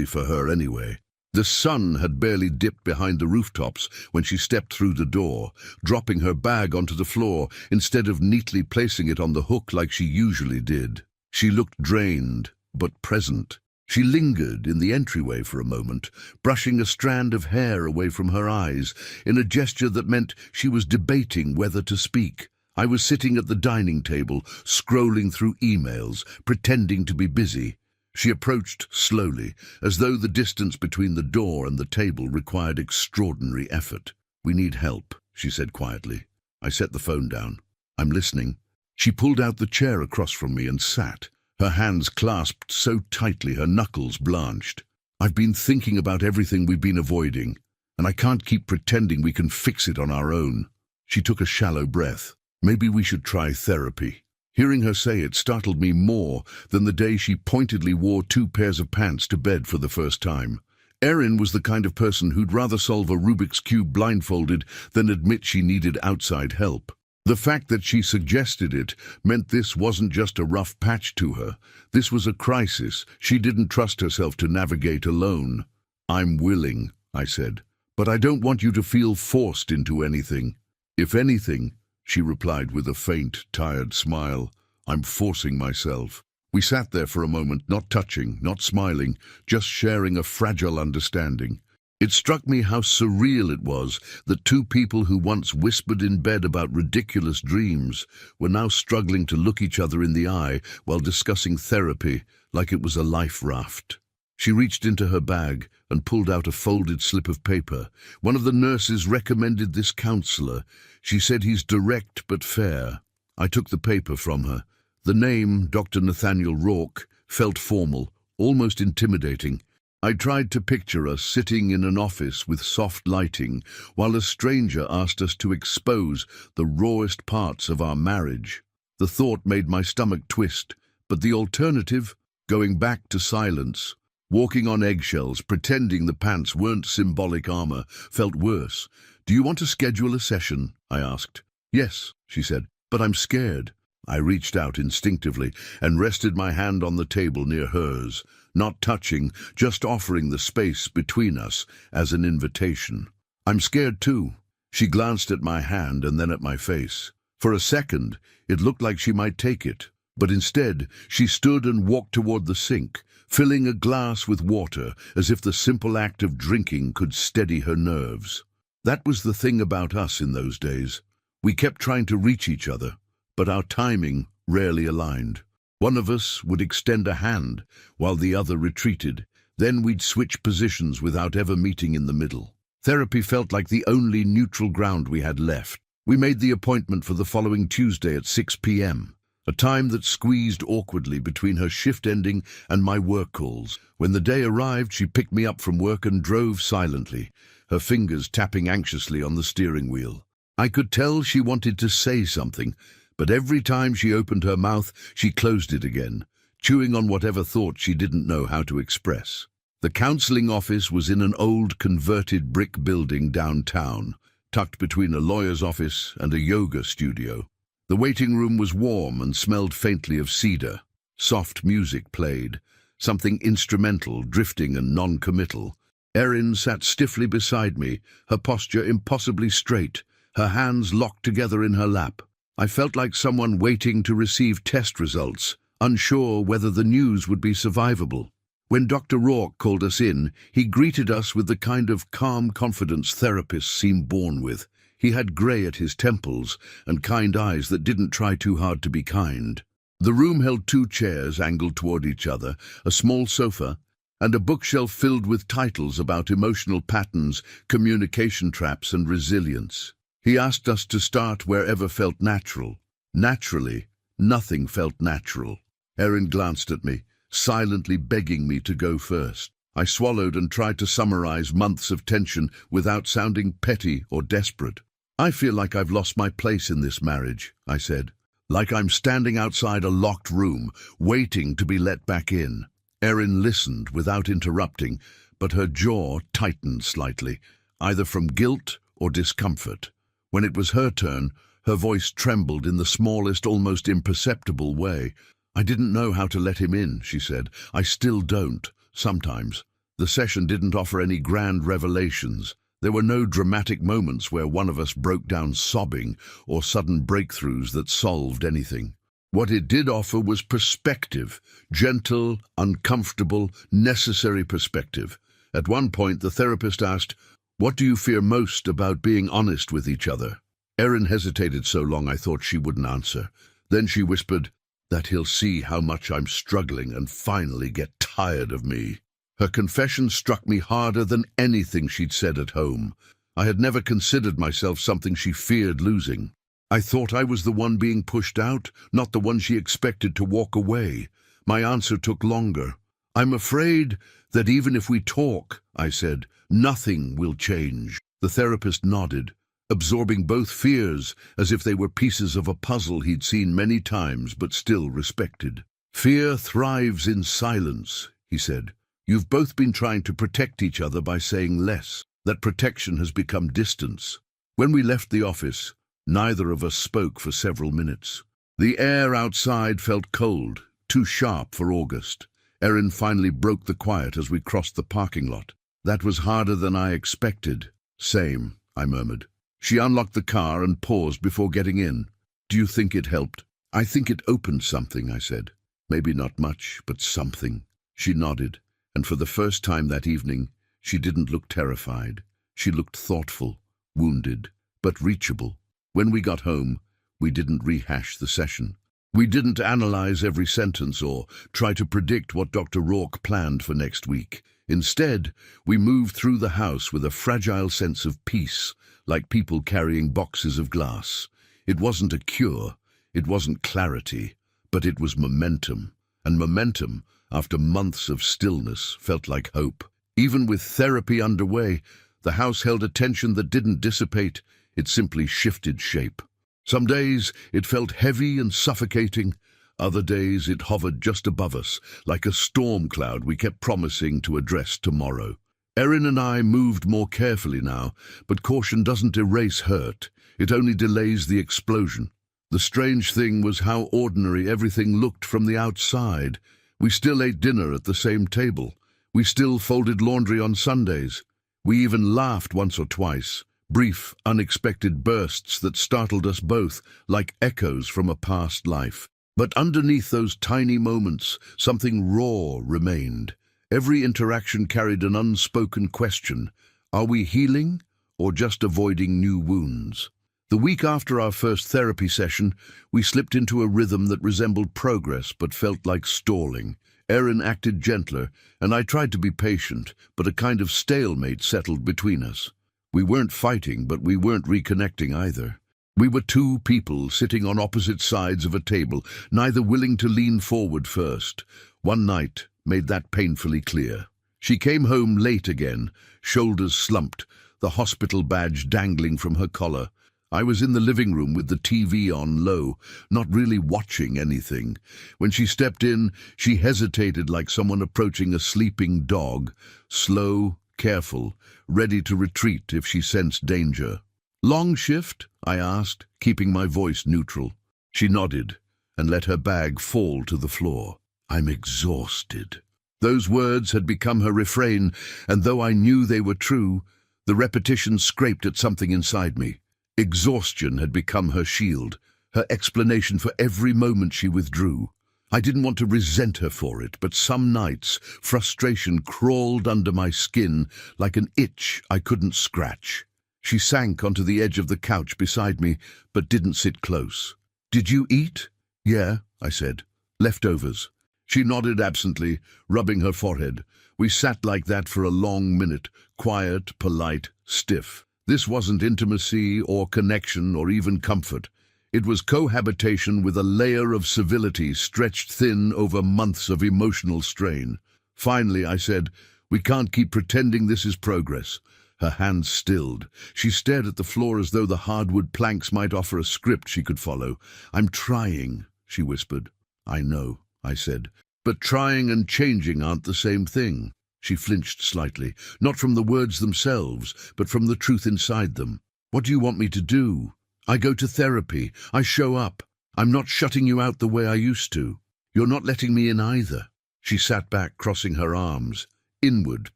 Speaker 2: for her anyway. The sun had barely dipped behind the rooftops when she stepped through the door, dropping her bag onto the floor instead of neatly placing it on the hook like she usually did. She looked drained, but present. She lingered in the entryway for a moment, brushing a strand of hair away from her eyes, in a gesture that meant she was debating whether to speak. I was sitting at the dining table, scrolling through emails, pretending to be busy. She approached slowly, as though the distance between the door and the table required extraordinary effort. "We need help," she said quietly. I set the phone down. "I'm listening." She pulled out the chair across from me and sat, her hands clasped so tightly her knuckles blanched. "I've been thinking about everything we've been avoiding, and I can't keep pretending we can fix it on our own." She took a shallow breath. "Maybe we should try therapy." Hearing her say it startled me more than the day she pointedly wore 2 pairs of pants to bed for the first time. Erin was the kind of person who'd rather solve a Rubik's Cube blindfolded than admit she needed outside help. The fact that she suggested it meant this wasn't just a rough patch to her. This was a crisis she didn't trust herself to navigate alone. "I'm willing," I said, "but I don't want you to feel forced into anything." "If anything," she replied with a faint, tired smile, "I'm forcing myself." We sat there for a moment, not touching, not smiling, just sharing a fragile understanding. It struck me how surreal it was that 2 people who once whispered in bed about ridiculous dreams were now struggling to look each other in the eye while discussing therapy like it was a life raft. She reached into her bag and pulled out a folded slip of paper. "One of the nurses recommended this counselor. She said he's direct but fair." I took the paper from her. The name, Dr. Nathaniel Rourke, felt formal, almost intimidating. I tried to picture us sitting in an office with soft lighting while a stranger asked us to expose the rawest parts of our marriage. The thought made my stomach twist, but the alternative, going back to silence, walking on eggshells, pretending the pants weren't symbolic armor, felt worse. "Do you want to schedule a session?" I asked. "Yes," she said, "but I'm scared." I reached out instinctively and rested my hand on the table near hers, not touching, just offering the space between us as an invitation. "I'm scared too." She glanced at my hand and then at my face. For a second, it looked like she might take it, but instead she stood and walked toward the sink, filling a glass with water as if the simple act of drinking could steady her nerves. That was the thing about us in those days. We kept trying to reach each other, but our timing rarely aligned. One of us would extend a hand while the other retreated. Then we'd switch positions without ever meeting in the middle. Therapy felt like the only neutral ground we had left. We made the appointment for the following Tuesday at 6 p.m., a time that squeezed awkwardly between her shift ending and my work calls. When the day arrived, she picked me up from work and drove silently, her fingers tapping anxiously on the steering wheel. I could tell she wanted to say something, but every time she opened her mouth, she closed it again, chewing on whatever thought she didn't know how to express. The counseling office was in an old converted brick building downtown, tucked between a lawyer's office and a yoga studio. The waiting room was warm and smelled faintly of cedar. Soft music played, something instrumental, drifting and non-committal. Erin sat stiffly beside me, her posture impossibly straight, her hands locked together in her lap. I felt like someone waiting to receive test results, unsure whether the news would be survivable. When Dr. Rourke called us in, he greeted us with the kind of calm confidence therapists seem born with. He had grey at his temples and kind eyes that didn't try too hard to be kind. The room held 2 chairs angled toward each other, a small sofa, and a bookshelf filled with titles about emotional patterns, communication traps, and resilience. He asked us to start wherever felt natural. Naturally, nothing felt natural. Erin glanced at me, silently begging me to go first. I swallowed and tried to summarize months of tension without sounding petty or desperate. "I feel like I've lost my place in this marriage," I said. like I'm standing outside a locked room, waiting to be let back in. Erin listened without interrupting, but her jaw tightened slightly, either from guilt or discomfort. When it was her turn, her voice trembled in the smallest, almost imperceptible way. "I didn't know how to let him in," she said. "I still don't, sometimes." The session didn't offer any grand revelations. There were no dramatic moments where one of us broke down sobbing or sudden breakthroughs that solved anything. What it did offer was perspective, gentle, uncomfortable, necessary perspective. At one point, the therapist asked, "What do you fear most about being honest with each other?" Erin hesitated so long I thought she wouldn't answer. Then she whispered, "That he'll see how much I'm struggling and finally get tired of me." Her confession struck me harder than anything she'd said at home. I had never considered myself something she feared losing. I thought I was the one being pushed out, not the one she expected to walk away. My answer took longer. "I'm afraid that even if we talk," I said, "nothing will change." The therapist nodded, absorbing both fears as if they were pieces of a puzzle he'd seen many times but still respected. "Fear thrives in silence," he said. "You've both been trying to protect each other by saying less. That protection has become distance." When we left the office, neither of us spoke for several minutes. The air outside felt cold, too sharp for August. Erin finally broke the quiet as we crossed the parking lot. "That was harder than I expected." "Same," I murmured. She unlocked the car and paused before getting in. "Do you think it helped?" "I think it opened something," I said. "Maybe not much, but something." She nodded, and for the first time that evening, she didn't look terrified. She looked thoughtful, wounded, but reachable. When we got home, we didn't rehash the session. We didn't analyze every sentence or try to predict what Dr. Rourke planned for next week. Instead, we moved through the house with a fragile sense of peace, like people carrying boxes of glass. It wasn't a cure, it wasn't clarity, but it was momentum. And momentum, after months of stillness, felt like hope. Even with therapy underway, the house held a tension that didn't dissipate, it simply shifted shape. Some days it felt heavy and suffocating. Other days it hovered just above us, like a storm cloud we kept promising to address tomorrow. Erin and I moved more carefully now, but caution doesn't erase hurt. It only delays the explosion. The strange thing was how ordinary everything looked from the outside. We still ate dinner at the same table. We still folded laundry on Sundays. We even laughed once or twice, brief, unexpected bursts that startled us both, like echoes from a past life. But underneath those tiny moments, something raw remained. Every interaction carried an unspoken question. Are we healing or just avoiding new wounds? The week after our first therapy session, we slipped into a rhythm that resembled progress but felt like stalling. Erin acted gentler, and I tried to be patient, but a kind of stalemate settled between us. We weren't fighting, but we weren't reconnecting either. We were two people sitting on opposite sides of a table, neither willing to lean forward first. One night made that painfully clear. She came home late again, shoulders slumped, the hospital badge dangling from her collar. I was in the living room with the TV on low, not really watching anything. When she stepped in, she hesitated like someone approaching a sleeping dog, slow, careful, ready to retreat if she sensed danger. "Long shift?" I asked, keeping my voice neutral. She nodded and let her bag fall to the floor. "I'm exhausted." Those words had become her refrain, and though I knew they were true, the repetition scraped at something inside me. Exhaustion had become her shield, her explanation for every moment she withdrew. I didn't want to resent her for it, but some nights frustration crawled under my skin like an itch I couldn't scratch. She sank onto the edge of the couch beside me, but didn't sit close. "Did you eat?" "Yeah," I said. "Leftovers." She nodded absently, rubbing her forehead. We sat like that for a long minute, quiet, polite, stiff. This wasn't intimacy or connection or even comfort. It was cohabitation with a layer of civility stretched thin over months of emotional strain. Finally, I said, "We can't keep pretending this is progress. Her hands stilled. She stared at the floor as though the hardwood planks might offer a script she could follow. "I'm trying," she whispered. "I know," I said. "But trying and changing aren't the same thing." She flinched slightly, not from the words themselves, but from the truth inside them. "What do you want me to do?" "I go to therapy. I show up. I'm not shutting you out the way I used to. You're not letting me in either." She sat back, crossing her arms, inward,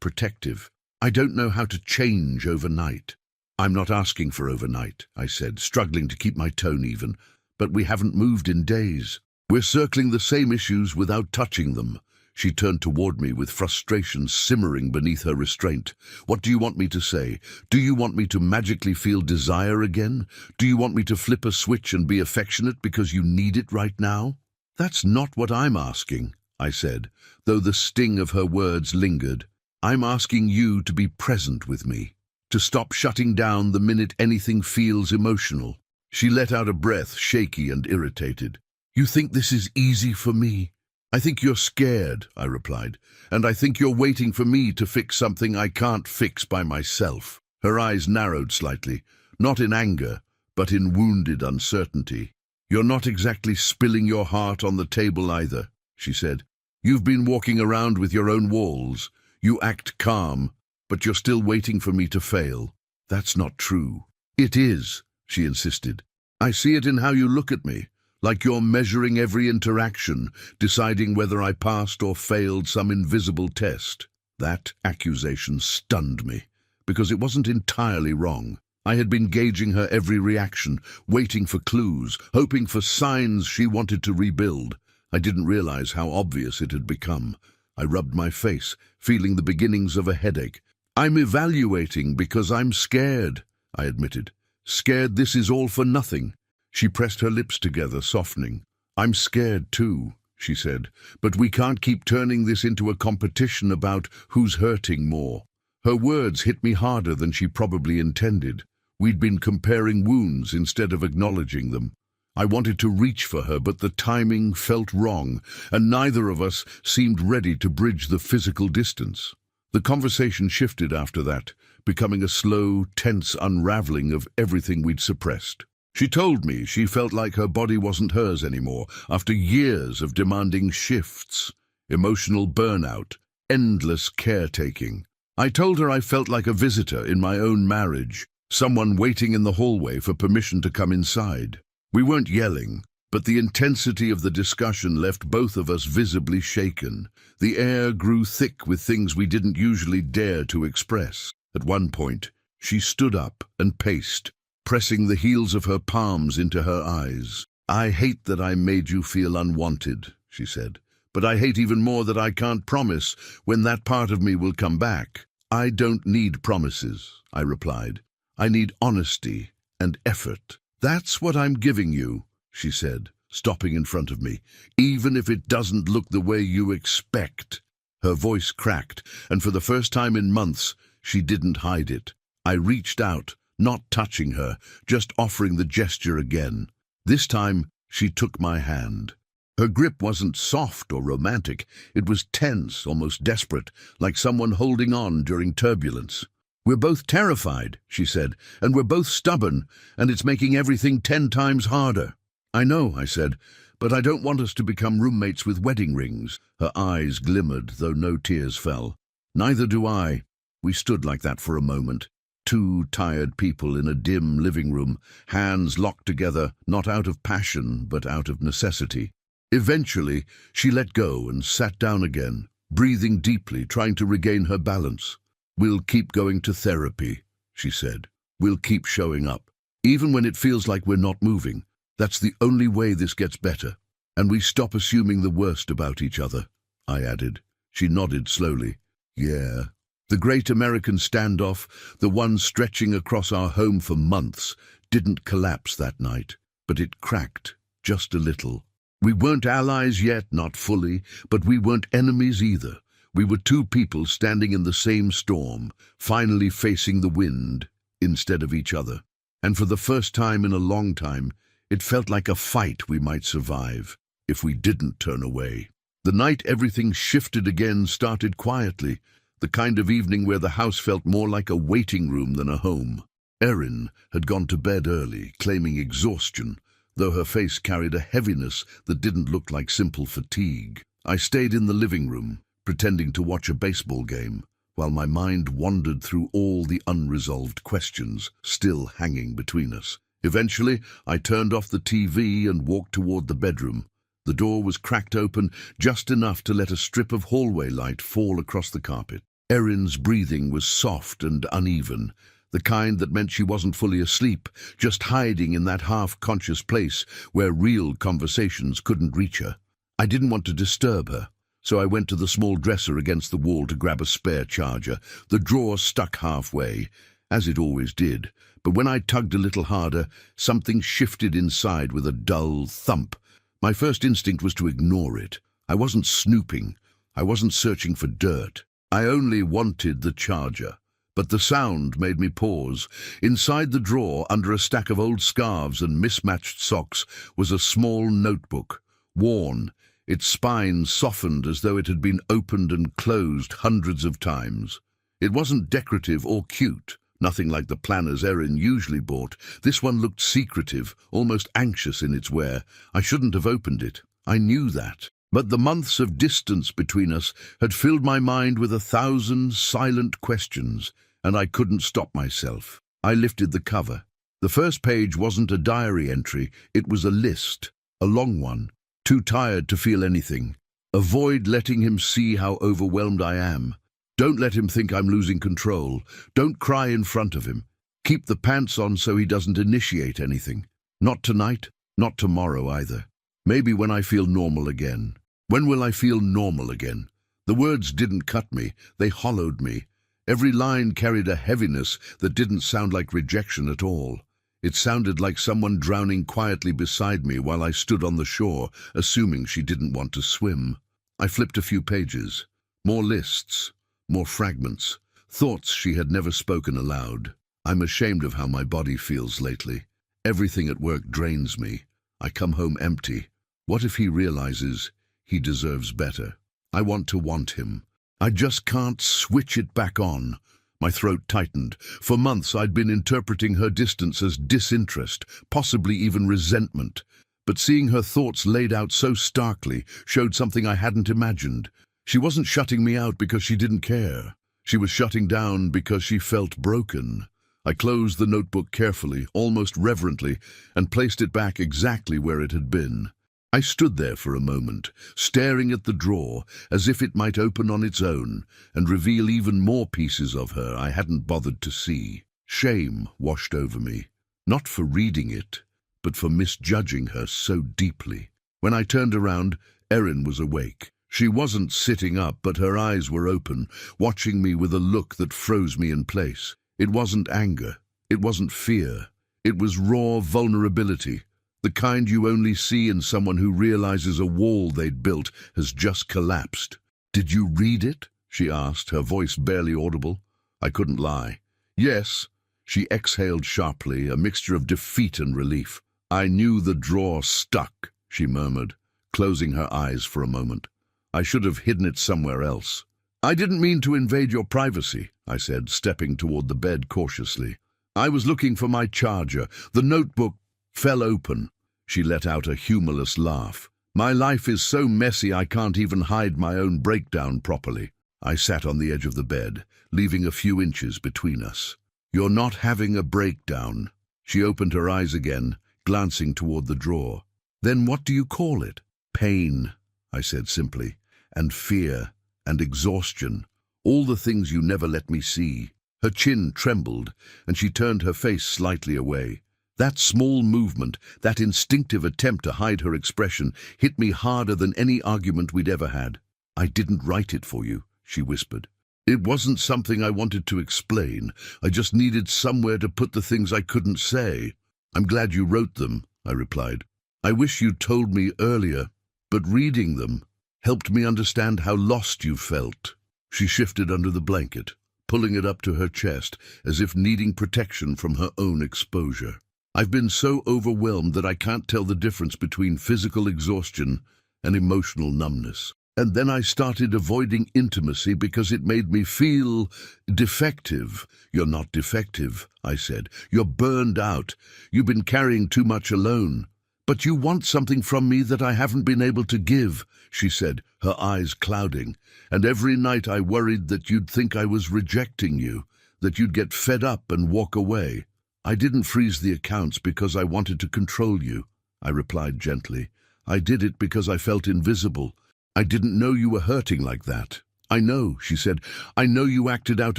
Speaker 2: protective. "I don't know how to change overnight." "I'm not asking for overnight," I said, struggling to keep my tone even. "But we haven't moved in days. We're circling the same issues without touching them." She turned toward me with frustration simmering beneath her restraint. "What do you want me to say? Do you want me to magically feel desire again? Do you want me to flip a switch and be affectionate because you need it right now?" "That's not what I'm asking," I said, though the sting of her words lingered. "I'm asking you to be present with me, to stop shutting down the minute anything feels emotional." She let out a breath, shaky and irritated. "You think this is easy for me?" "I think you're scared," I replied, "and I think you're waiting for me to fix something I can't fix by myself." Her eyes narrowed slightly, not in anger, but in wounded uncertainty. "You're not exactly spilling your heart on the table either," she said. "You've been walking around with your own walls. You act calm, but you're still waiting for me to fail." "That's not true." "It is," she insisted. "I see it in how you look at me, like you're measuring every interaction, deciding whether I passed or failed some invisible test." That accusation stunned me, because it wasn't entirely wrong. I had been gauging her every reaction, waiting for clues, hoping for signs she wanted to rebuild. I didn't realize how obvious it had become. I rubbed my face, feeling the beginnings of a headache. "I'm evaluating because I'm scared," I admitted. "Scared this is all for nothing." She pressed her lips together, softening. "I'm scared too," she said, "but we can't keep turning this into a competition about who's hurting more." Her words hit me harder than she probably intended. We'd been comparing wounds instead of acknowledging them. I wanted to reach for her, but the timing felt wrong, and neither of us seemed ready to bridge the physical distance. The conversation shifted after that, becoming a slow, tense unraveling of everything we'd suppressed. She told me she felt like her body wasn't hers anymore after years of demanding shifts, emotional burnout, endless caretaking. I told her I felt like a visitor in my own marriage, someone waiting in the hallway for permission to come inside. We weren't yelling, but the intensity of the discussion left both of us visibly shaken. The air grew thick with things we didn't usually dare to express. At one point, she stood up and paced, pressing the heels of her palms into her eyes. "I hate that I made you feel unwanted," she said, "but I hate even more that I can't promise when that part of me will come back." "I don't need promises," I replied. "I need honesty and effort." "That's what I'm giving you," she said, stopping in front of me, "even if it doesn't look the way you expect." Her voice cracked, and for the first time in months, she didn't hide it. I reached out, not touching her, just offering the gesture again. This time, she took my hand. Her grip wasn't soft or romantic. It was tense, almost desperate, like someone holding on during turbulence. "We're both terrified," she said, "and we're both stubborn, and it's making everything 10 times harder." "I know," I said, "but I don't want us to become roommates with wedding rings." Her eyes glimmered, though no tears fell. "Neither do I." We stood like that for a moment, two tired people in a dim living room, hands locked together, not out of passion, but out of necessity. Eventually, she let go and sat down again, breathing deeply, trying to regain her balance. "We'll keep going to therapy," she said. "We'll keep showing up, even when it feels like we're not moving. That's the only way this gets better. And we stop assuming the worst about each other," I added. She nodded slowly. "Yeah." The great American standoff, the one stretching across our home for months, didn't collapse that night, but it cracked, just a little. We weren't allies yet, not fully, but we weren't enemies either. We were two people standing in the same storm, finally facing the wind instead of each other. And for the first time in a long time, it felt like a fight we might survive if we didn't turn away. The night everything shifted again started quietly. the kind of evening where the house felt more like a waiting room than a home. Erin had gone to bed early, claiming exhaustion, though her face carried a heaviness that didn't look like simple fatigue. I stayed in the living room, pretending to watch a baseball game, while my mind wandered through all the unresolved questions still hanging between us. Eventually, I turned off the TV and walked toward the bedroom. The door was cracked open just enough to let a strip of hallway light fall across the carpet. Erin's breathing was soft and uneven, the kind that meant she wasn't fully asleep, just hiding in that half-conscious place where real conversations couldn't reach her. I didn't want to disturb her, so I went to the small dresser against the wall to grab a spare charger. The drawer stuck halfway, as it always did, but when I tugged a little harder, something shifted inside with a dull thump. My first instinct was to ignore it. I wasn't snooping. I wasn't searching for dirt. I only wanted the charger. But the sound made me pause. Inside the drawer, under a stack of old scarves and mismatched socks, was a small notebook, worn, its spine softened as though it had been opened and closed hundreds of times. It wasn't decorative or cute, nothing like the planners Erin usually bought. This one looked secretive, almost anxious in its wear. I shouldn't have opened it. I knew that. But the months of distance between us had filled my mind with 1,000 silent questions, and I couldn't stop myself. I lifted the cover. The first page wasn't a diary entry, it was a list, a long one. Too tired to feel anything. Avoid letting him see how overwhelmed I am. Don't let him think I'm losing control. Don't cry in front of him. Keep the pants on so he doesn't initiate anything. Not tonight, not tomorrow either. Maybe when I feel normal again. When will I feel normal again? The words didn't cut me, they hollowed me. Every line carried a heaviness that didn't sound like rejection at all. It sounded like someone drowning quietly beside me while I stood on the shore, assuming she didn't want to swim. I flipped a few pages. More lists, more fragments, thoughts she had never spoken aloud. I'm ashamed of how my body feels lately. Everything at work drains me. I come home empty. What if he realizes he deserves better? I want to want him. I just can't switch it back on. My throat tightened. For months I'd been interpreting her distance as disinterest, possibly even resentment. But seeing her thoughts laid out so starkly showed something I hadn't imagined. She wasn't shutting me out because she didn't care. She was shutting down because she felt broken. I closed the notebook carefully, almost reverently, and placed it back exactly where it had been. I stood there for a moment, staring at the drawer, as if it might open on its own and reveal even more pieces of her I hadn't bothered to see. Shame washed over me, not for reading it, but for misjudging her so deeply. When I turned around, Erin was awake. She wasn't sitting up, but her eyes were open, watching me with a look that froze me in place. It wasn't anger. It wasn't fear. It was raw vulnerability. The kind you only see in someone who realizes a wall they'd built has just collapsed. "Did you read it?" she asked, her voice barely audible. I couldn't lie. "Yes." She exhaled sharply, a mixture of defeat and relief. "I knew the drawer stuck," she murmured, closing her eyes for a moment. "I should have hidden it somewhere else." "I didn't mean to invade your privacy," I said, stepping toward the bed cautiously. "I was looking for my charger. The notebook fell open." She let out a humorless laugh. "My life is so messy I can't even hide my own breakdown properly." I sat on the edge of the bed, leaving a few inches between us. "You're not having a breakdown." She opened her eyes again, glancing toward the drawer. "Then what do you call it?" "Pain," I said simply, "and fear, and exhaustion. All the things you never let me see." Her chin trembled, and she turned her face slightly away. That small movement, that instinctive attempt to hide her expression, hit me harder than any argument we'd ever had. "I didn't write it for you," she whispered. "It wasn't something I wanted to explain. I just needed somewhere to put the things I couldn't say." "I'm glad you wrote them," I replied. "I wish you'd told me earlier, but reading them helped me understand how lost you felt." She shifted under the blanket, pulling it up to her chest, as if needing protection from her own exposure. "I've been so overwhelmed that I can't tell the difference between physical exhaustion and emotional numbness." And then I started avoiding intimacy because it made me feel defective. You're not defective, I said. You're burned out. You've been carrying too much alone. But you want something from me that I haven't been able to give, she said, her eyes clouding. And every night I worried that you'd think I was rejecting you, that you'd get fed up and walk away. I didn't freeze the accounts because I wanted to control you, I replied gently. I did it because I felt invisible. I didn't know you were hurting like that. I know, she said. I know you acted out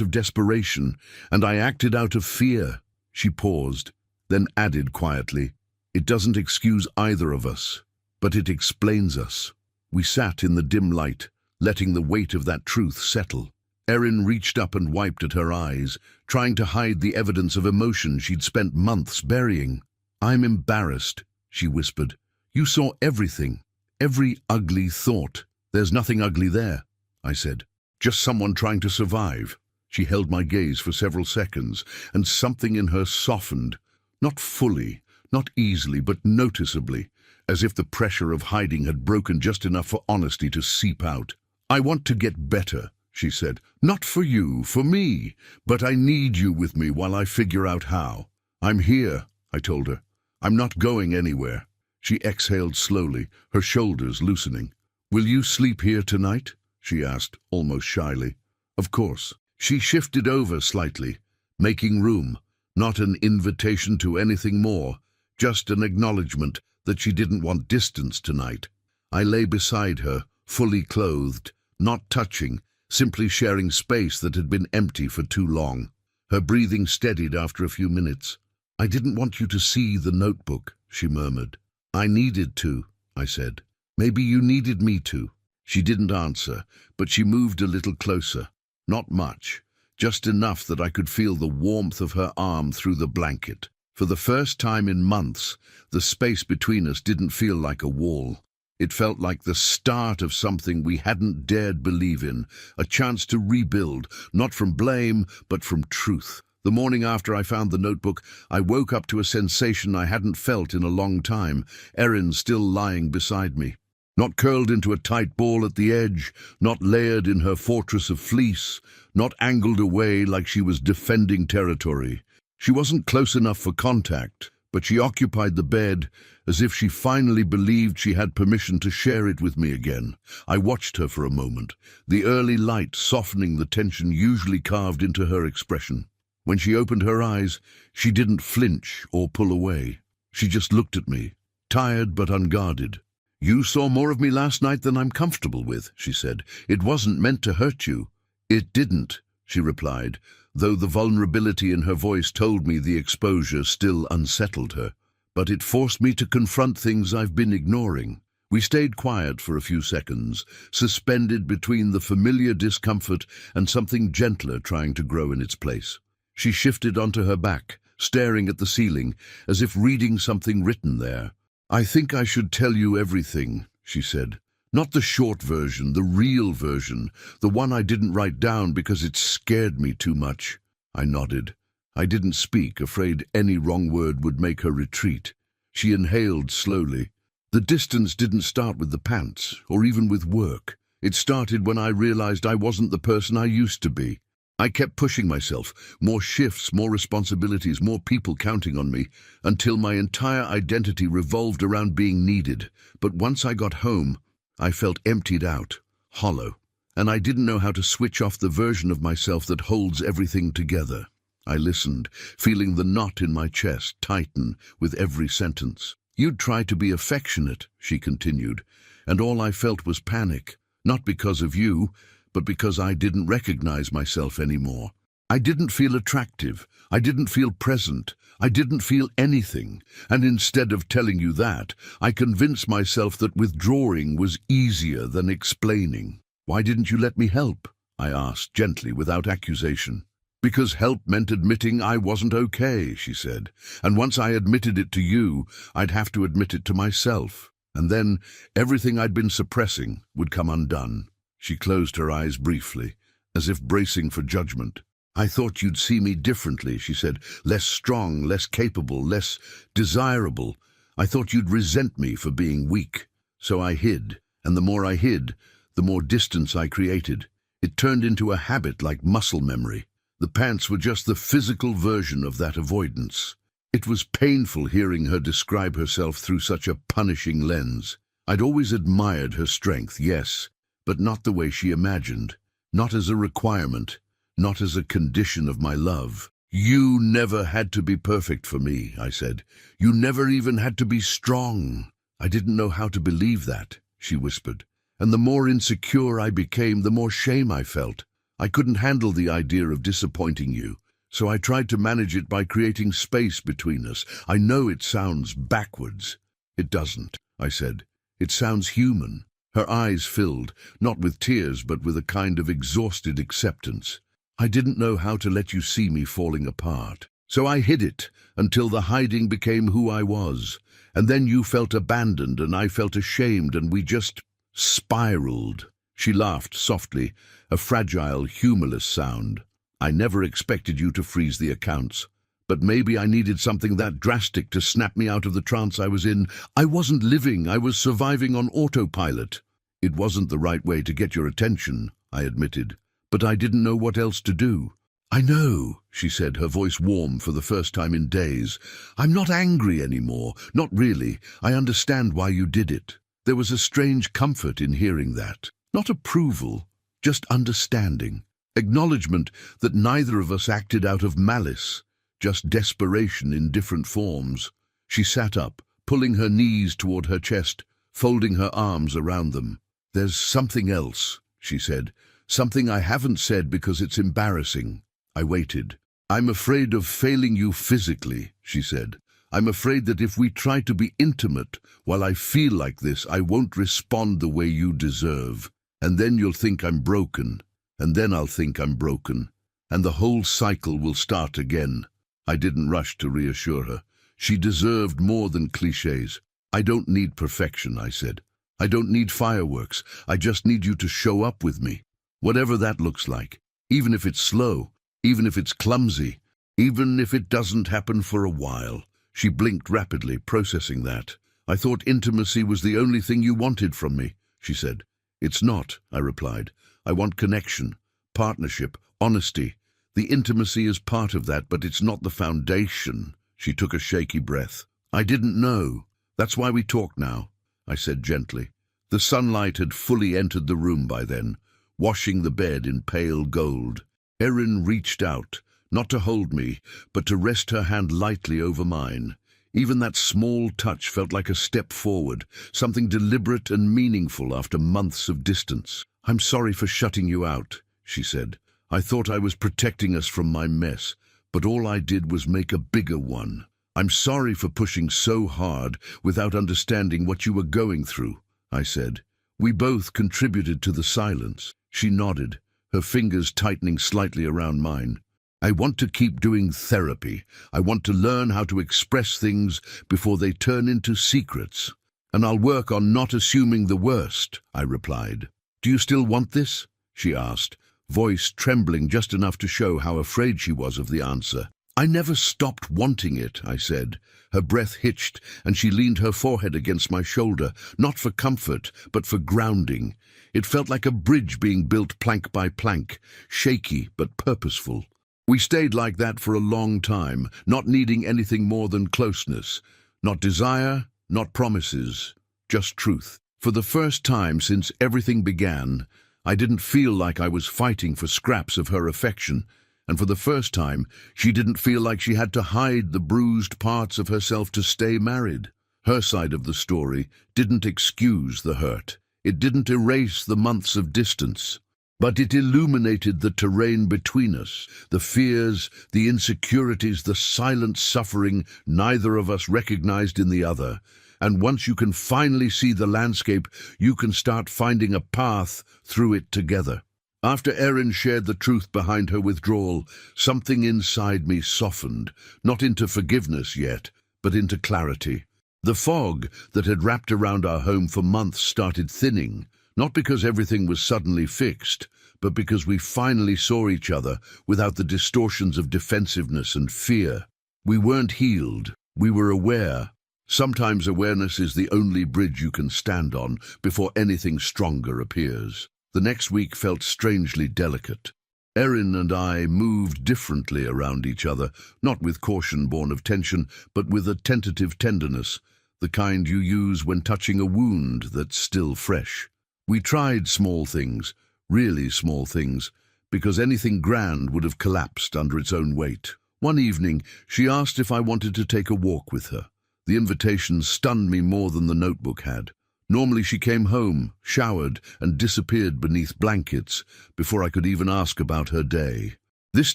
Speaker 2: of desperation, and I acted out of fear. She paused, then added quietly, it doesn't excuse either of us, but it explains us. We sat in the dim light, letting the weight of that truth settle. Erin reached up and wiped at her eyes, trying to hide the evidence of emotion she'd spent months burying. I'm embarrassed, she whispered. You saw everything, every ugly thought. There's nothing ugly there, I said. Just someone trying to survive. She held my gaze for several seconds, and something in her softened, not fully, not easily, but noticeably, as if the pressure of hiding had broken just enough for honesty to seep out. I want to get better, she said. Not for you, for me, but I need you with me while I figure out how. I'm here, I told her. I'm not going anywhere. She exhaled slowly, her shoulders loosening. Will you sleep here tonight? She asked, almost shyly. Of course. She shifted over slightly, making room, not an invitation to anything more, just an acknowledgement that she didn't want distance tonight. I lay beside her, fully clothed, not touching, simply sharing space that had been empty for too long. Her breathing steadied after a few minutes. I didn't want you to see the notebook, she murmured. I needed to, I said. Maybe you needed me to. She didn't answer, but she moved a little closer. Not much, just enough that I could feel the warmth of her arm through the blanket. For the first time in months, the space between us didn't feel like a wall. It felt like the start of something we hadn't dared believe in, a chance to rebuild, not from blame, but from truth. The morning after I found the notebook, I woke up to a sensation I hadn't felt in a long time, Erin still lying beside me. Not curled into a tight ball at the edge, not layered in her fortress of fleece, not angled away like she was defending territory. She wasn't close enough for contact, but she occupied the bed as if she finally believed she had permission to share it with me again. I watched her for a moment, the early light softening the tension usually carved into her expression. When she opened her eyes, she didn't flinch or pull away. She just looked at me, tired but unguarded. You saw more of me last night than I'm comfortable with, she said. It wasn't meant to hurt you. It didn't, she replied, though the vulnerability in her voice told me the exposure still unsettled her. But it forced me to confront things I've been ignoring. We stayed quiet for a few seconds, suspended between the familiar discomfort and something gentler trying to grow in its place. She shifted onto her back, staring at the ceiling, as if reading something written there. I think I should tell you everything, she said. Not the short version, the real version, the one I didn't write down because it scared me too much. I nodded. I didn't speak, afraid any wrong word would make her retreat. She inhaled slowly. The distance didn't start with the pants, or even with work. It started when I realized I wasn't the person I used to be. I kept pushing myself, more shifts, more responsibilities, more people counting on me, until my entire identity revolved around being needed. But once I got home, I felt emptied out, hollow, and I didn't know how to switch off the version of myself that holds everything together. I listened, feeling the knot in my chest tighten with every sentence. You'd try to be affectionate, she continued, and all I felt was panic, not because of you, but because I didn't recognize myself anymore. I didn't feel attractive. I didn't feel present. I didn't feel anything. And instead of telling you that, I convinced myself that withdrawing was easier than explaining. Why didn't you let me help? I asked, gently, without accusation. Because help meant admitting I wasn't okay, she said. And once I admitted it to you, I'd have to admit it to myself. And then everything I'd been suppressing would come undone. She closed her eyes briefly, as if bracing for judgment. I thought you'd see me differently, she said. Less strong, less capable, less desirable. I thought you'd resent me for being weak. So I hid, and the more I hid, the more distance I created. It turned into a habit like muscle memory. The pants were just the physical version of that avoidance. It was painful hearing her describe herself through such a punishing lens. I'd always admired her strength, yes, but not the way she imagined. Not as a requirement, not as a condition of my love. "You never had to be perfect for me," I said. "You never even had to be strong." "I didn't know how to believe that," she whispered. "And the more insecure I became, the more shame I felt. I couldn't handle the idea of disappointing you, so I tried to manage it by creating space between us. I know it sounds backwards." "It doesn't," I said. "It sounds human." Her eyes filled, not with tears but with a kind of exhausted acceptance. "I didn't know how to let you see me falling apart. So I hid it until the hiding became who I was. And then you felt abandoned and I felt ashamed and we just spiraled." She laughed softly, a fragile, humorless sound. "I never expected you to freeze the accounts. But maybe I needed something that drastic to snap me out of the trance I was in. I wasn't living, I was surviving on autopilot." "It wasn't the right way to get your attention," I admitted. "But I didn't know what else to do." "I know," she said, her voice warm for the first time in days. "I'm not angry anymore. Not really. I understand why you did it." There was a strange comfort in hearing that. Not approval, just understanding. Acknowledgement that neither of us acted out of malice, just desperation in different forms. She sat up, pulling her knees toward her chest, folding her arms around them. "There's something else," she said. "Something I haven't said because it's embarrassing." I waited. "I'm afraid of failing you physically," she said. "I'm afraid that if we try to be intimate while I feel like this, I won't respond the way you deserve. And then you'll think I'm broken. And then I'll think I'm broken. And the whole cycle will start again." I didn't rush to reassure her. She deserved more than cliches. "I don't need perfection," I said. "I don't need fireworks. I just need you to show up with me. Whatever that looks like. Even if it's slow. Even if it's clumsy. Even if it doesn't happen for a while." She blinked rapidly, processing that. "I thought intimacy was the only thing you wanted from me," she said. "It's not," I replied. "I want connection, partnership, honesty. The intimacy is part of that, but it's not the foundation." She took a shaky breath. "I didn't know. That's why we talk now," I said gently. The sunlight had fully entered the room by then, washing the bed in pale gold. Erin reached out, not to hold me, but to rest her hand lightly over mine. Even that small touch felt like a step forward, something deliberate and meaningful after months of distance. "I'm sorry for shutting you out," she said. "I thought I was protecting us from my mess, but all I did was make a bigger one. I'm sorry for pushing so hard without understanding what you were going through," I said. "We both contributed to the silence." She nodded, her fingers tightening slightly around mine. "I want to keep doing therapy. I want to learn how to express things before they turn into secrets. And I'll work on not assuming the worst," I replied. "Do you still want this?" she asked, voice trembling just enough to show how afraid she was of the answer. "I never stopped wanting it," I said. Her breath hitched, and she leaned her forehead against my shoulder, not for comfort, but for grounding. It felt like a bridge being built plank by plank, shaky but purposeful. We stayed like that for a long time, not needing anything more than closeness. Not desire, not promises, just truth. For the first time since everything began, I didn't feel like I was fighting for scraps of her affection, and for the first time, she didn't feel like she had to hide the bruised parts of herself to stay married. Her side of the story didn't excuse the hurt. It didn't erase the months of distance. But it illuminated the terrain between us, the fears, the insecurities, the silent suffering neither of us recognized in the other. And once you can finally see the landscape, you can start finding a path through it together. After Erin shared the truth behind her withdrawal, something inside me softened, not into forgiveness yet, but into clarity. The fog that had wrapped around our home for months started thinning, not because everything was suddenly fixed, but because we finally saw each other without the distortions of defensiveness and fear. We weren't healed, we were aware. Sometimes awareness is the only bridge you can stand on before anything stronger appears. The next week felt strangely delicate. Erin and I moved differently around each other, not with caution born of tension, but with a tentative tenderness, the kind you use when touching a wound that's still fresh. We tried small things, really small things, because anything grand would have collapsed under its own weight. One evening, she asked if I wanted to take a walk with her. The invitation stunned me more than the notebook had. Normally she came home, showered, and disappeared beneath blankets before I could even ask about her day. This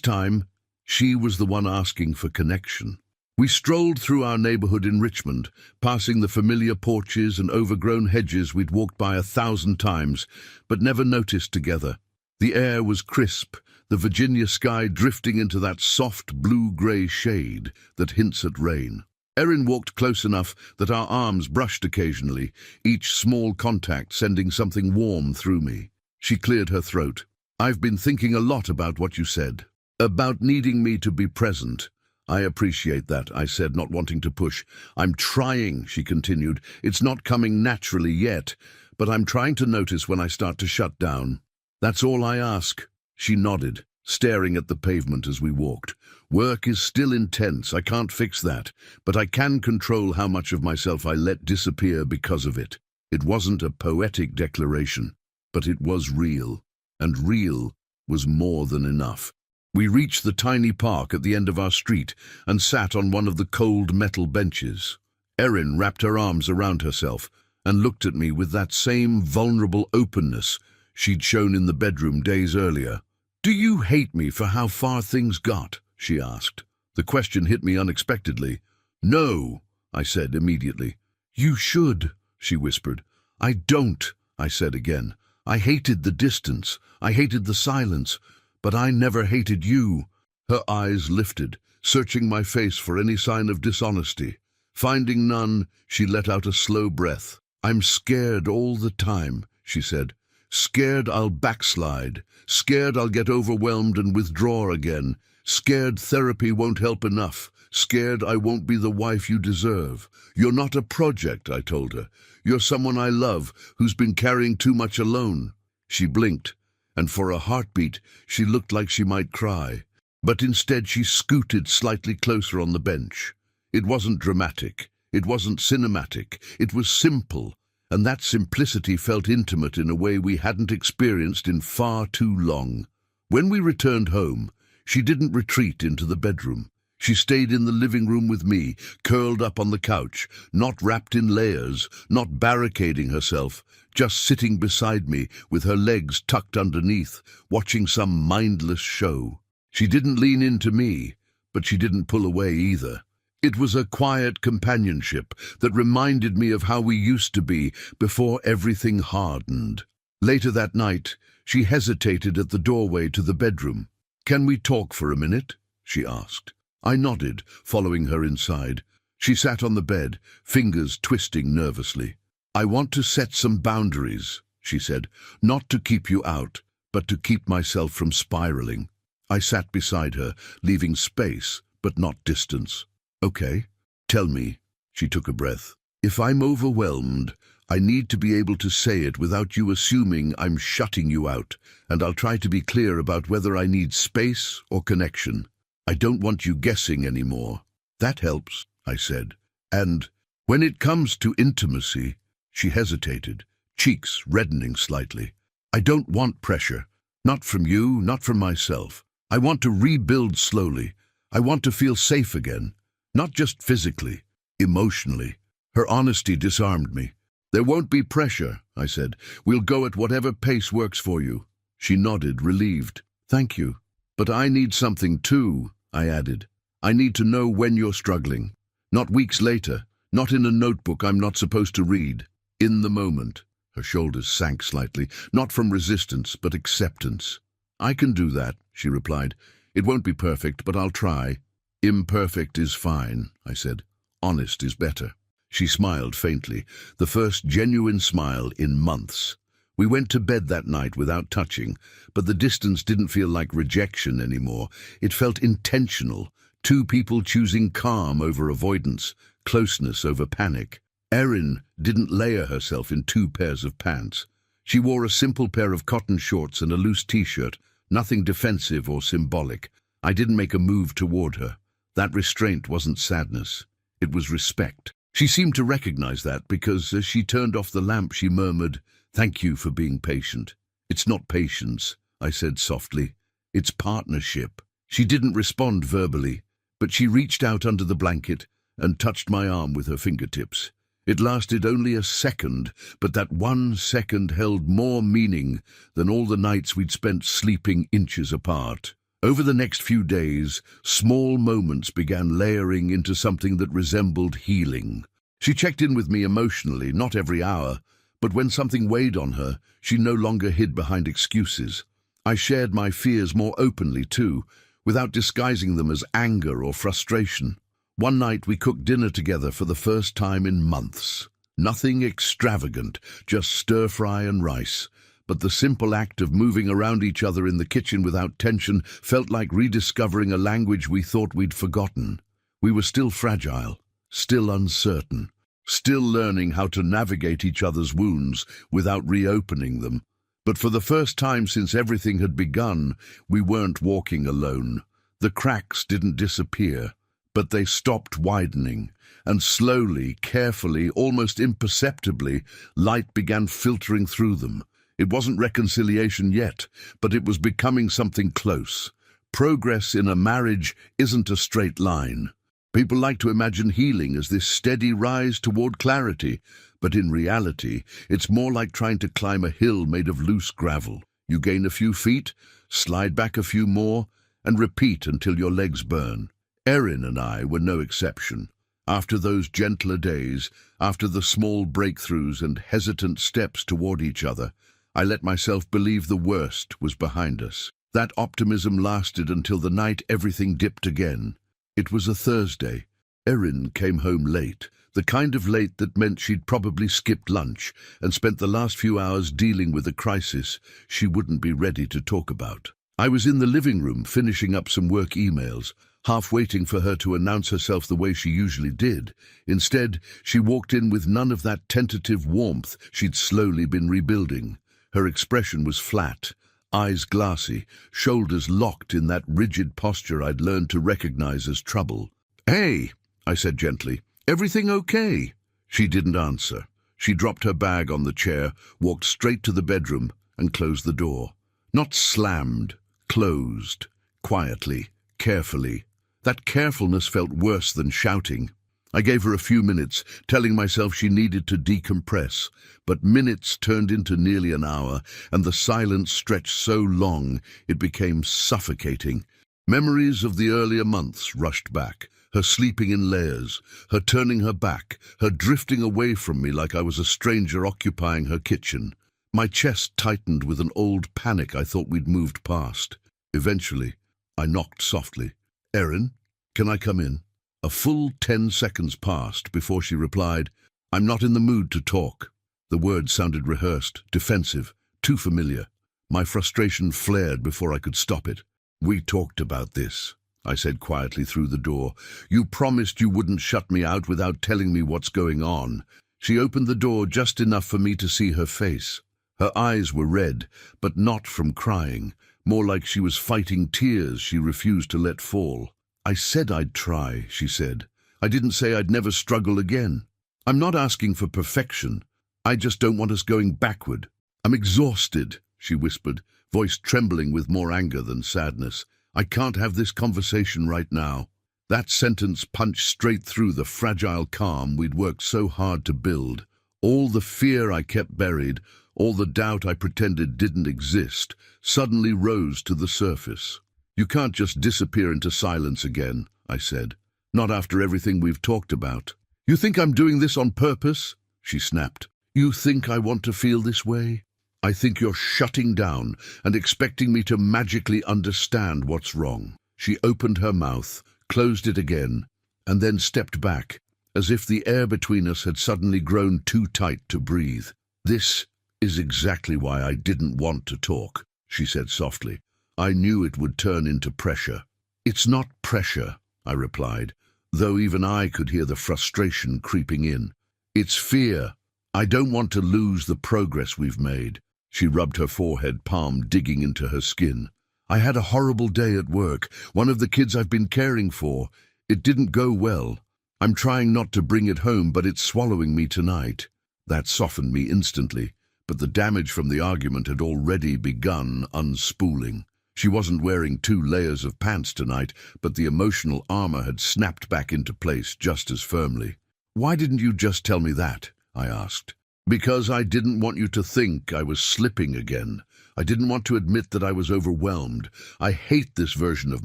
Speaker 2: time, she was the one asking for connection. We strolled through our neighborhood in Richmond, passing the familiar porches and overgrown hedges we'd walked by 1,000 times, but never noticed together. The air was crisp, the Virginia sky drifting into that soft blue-gray shade that hints at rain. Erin walked close enough that our arms brushed occasionally, each small contact sending something warm through me. She cleared her throat. "I've been thinking a lot about what you said. About needing me to be present." "I appreciate that," I said, not wanting to push. "I'm trying," she continued. "It's not coming naturally yet, but I'm trying to notice when I start to shut down. That's all I ask." She nodded, staring at the pavement as we walked. "Work is still intense, I can't fix that, but I can control how much of myself I let disappear because of it." It wasn't a poetic declaration, but it was real, and real was more than enough. We reached the tiny park at the end of our street and sat on one of the cold metal benches. Erin wrapped her arms around herself and looked at me with that same vulnerable openness she'd shown in the bedroom days earlier. "Do you hate me for how far things got?" she asked. The question hit me unexpectedly. "No," I said immediately. "You should," she whispered. "I don't," I said again. "I hated the distance. I hated the silence. But I never hated you." Her eyes lifted, searching my face for any sign of dishonesty. Finding none, she let out a slow breath. "I'm scared all the time," she said. "Scared I'll backslide. Scared I'll get overwhelmed and withdraw again. Scared therapy won't help enough. Scared I won't be the wife you deserve. You're not a project," I told her. "You're someone I love, who's been carrying too much alone." She blinked, and for a heartbeat, she looked like she might cry. But instead she scooted slightly closer on the bench. It wasn't dramatic. It wasn't cinematic. It was simple, and that simplicity felt intimate in a way we hadn't experienced in far too long. When we returned home, she didn't retreat into the bedroom. She stayed in the living room with me, curled up on the couch, not wrapped in layers, not barricading herself, just sitting beside me with her legs tucked underneath, watching some mindless show. She didn't lean into me, but she didn't pull away either. It was a quiet companionship that reminded me of how we used to be before everything hardened. Later that night, she hesitated at the doorway to the bedroom. "Can we talk for a minute?" she asked. I nodded, following her inside. She sat on the bed, fingers twisting nervously. "I want to set some boundaries," she said, "not to keep you out, but to keep myself from spiraling." I sat beside her, leaving space, but not distance. "Okay, tell me." She took a breath. "If I'm overwhelmed, I need to be able to say it without you assuming I'm shutting you out, and I'll try to be clear about whether I need space or connection. I don't want you guessing anymore." "That helps," I said. "And when it comes to intimacy," she hesitated, cheeks reddening slightly. "I don't want pressure. Not from you, not from myself. I want to rebuild slowly. I want to feel safe again. Not just physically, emotionally." Her honesty disarmed me. "There won't be pressure," I said. "We'll go at whatever pace works for you." She nodded, relieved. "Thank you. But I need something too," I added. "I need to know when you're struggling. Not weeks later, not in a notebook I'm not supposed to read. In the moment." Her shoulders sank slightly, not from resistance, but acceptance. "I can do that," she replied. "It won't be perfect, but I'll try." "Imperfect is fine," I said. "Honest is better." She smiled faintly, the first genuine smile in months. We went to bed that night without touching, but the distance didn't feel like rejection anymore. It felt intentional, two people choosing calm over avoidance, closeness over panic. Erin didn't layer herself in 2 pairs of pants. She wore a simple pair of cotton shorts and a loose t-shirt, nothing defensive or symbolic. I didn't make a move toward her. That restraint wasn't sadness. It was respect. She seemed to recognize that because as she turned off the lamp, she murmured, "Thank you for being patient." "It's not patience," I said softly. "It's partnership." She didn't respond verbally, but she reached out under the blanket and touched my arm with her fingertips. It lasted only a second, but that 1 second held more meaning than all the nights we'd spent sleeping inches apart. Over the next few days, small moments began layering into something that resembled healing. She checked in with me emotionally, not every hour, but when something weighed on her, she no longer hid behind excuses. I shared my fears more openly, too, without disguising them as anger or frustration. One night we cooked dinner together for the first time in months. Nothing extravagant, just stir-fry and rice. But the simple act of moving around each other in the kitchen without tension felt like rediscovering a language we thought we'd forgotten. We were still fragile, still uncertain, still learning how to navigate each other's wounds without reopening them. But for the first time since everything had begun, we weren't walking alone. The cracks didn't disappear, but they stopped widening, and slowly, carefully, almost imperceptibly, light began filtering through them. It wasn't reconciliation yet, but it was becoming something close. Progress in a marriage isn't a straight line. People like to imagine healing as this steady rise toward clarity, but in reality, it's more like trying to climb a hill made of loose gravel. You gain a few feet, slide back a few more, and repeat until your legs burn. Erin and I were no exception. After those gentler days, after the small breakthroughs and hesitant steps toward each other, I let myself believe the worst was behind us. That optimism lasted until the night everything dipped again. It was a Thursday. Erin came home late, the kind of late that meant she'd probably skipped lunch and spent the last few hours dealing with a crisis she wouldn't be ready to talk about. I was in the living room finishing up some work emails, half waiting for her to announce herself the way she usually did. Instead, she walked in with none of that tentative warmth she'd slowly been rebuilding. Her expression was flat, eyes glassy, shoulders locked in that rigid posture I'd learned to recognize as trouble. "Hey," I said gently, "everything okay?" She didn't answer. She dropped her bag on the chair, walked straight to the bedroom, and closed the door. Not slammed, closed, quietly, carefully. That carefulness felt worse than shouting. I gave her a few minutes, telling myself she needed to decompress, but minutes turned into nearly an hour, and the silence stretched so long it became suffocating. Memories of the earlier months rushed back, her sleeping in layers, her turning her back, her drifting away from me like I was a stranger occupying her kitchen. My chest tightened with an old panic I thought we'd moved past. Eventually, I knocked softly. "Erin, can I come in?" A full 10 seconds passed before she replied, "I'm not in the mood to talk." The words sounded rehearsed, defensive, too familiar. My frustration flared before I could stop it. "We talked about this," I said quietly through the door. "You promised you wouldn't shut me out without telling me what's going on." She opened the door just enough for me to see her face. Her eyes were red, but not from crying, more like she was fighting tears she refused to let fall. "I said I'd try," she said. "I didn't say I'd never struggle again. I'm not asking for perfection. I just don't want us going backward." "I'm exhausted," she whispered, voice trembling with more anger than sadness. "I can't have this conversation right now." That sentence punched straight through the fragile calm we'd worked so hard to build. All the fear I kept buried, all the doubt I pretended didn't exist, suddenly rose to the surface. "You can't just disappear into silence again," I said. "Not after everything we've talked about." "You think I'm doing this on purpose?" she snapped. "You think I want to feel this way? I think you're shutting down and expecting me to magically understand what's wrong." She opened her mouth, closed it again, and then stepped back, as if the air between us had suddenly grown too tight to breathe. "This is exactly why I didn't want to talk," she said softly. "I knew it would turn into pressure." "It's not pressure," I replied. though even I could hear the frustration creeping in. It's fear. I don't want to lose the progress we've made. She rubbed her forehead, palm digging into her skin. I had a horrible day at work, one of the kids I've been caring for. It didn't go well. I'm trying not to bring it home, but it's swallowing me tonight. That softened me instantly, but the damage from the argument had already begun unspooling. She wasn't wearing 2 layers of pants tonight, but the emotional armor had snapped back into place just as firmly. "Why didn't you just tell me that?" I asked. "Because I didn't want you to think I was slipping again. I didn't want to admit that I was overwhelmed. I hate this version of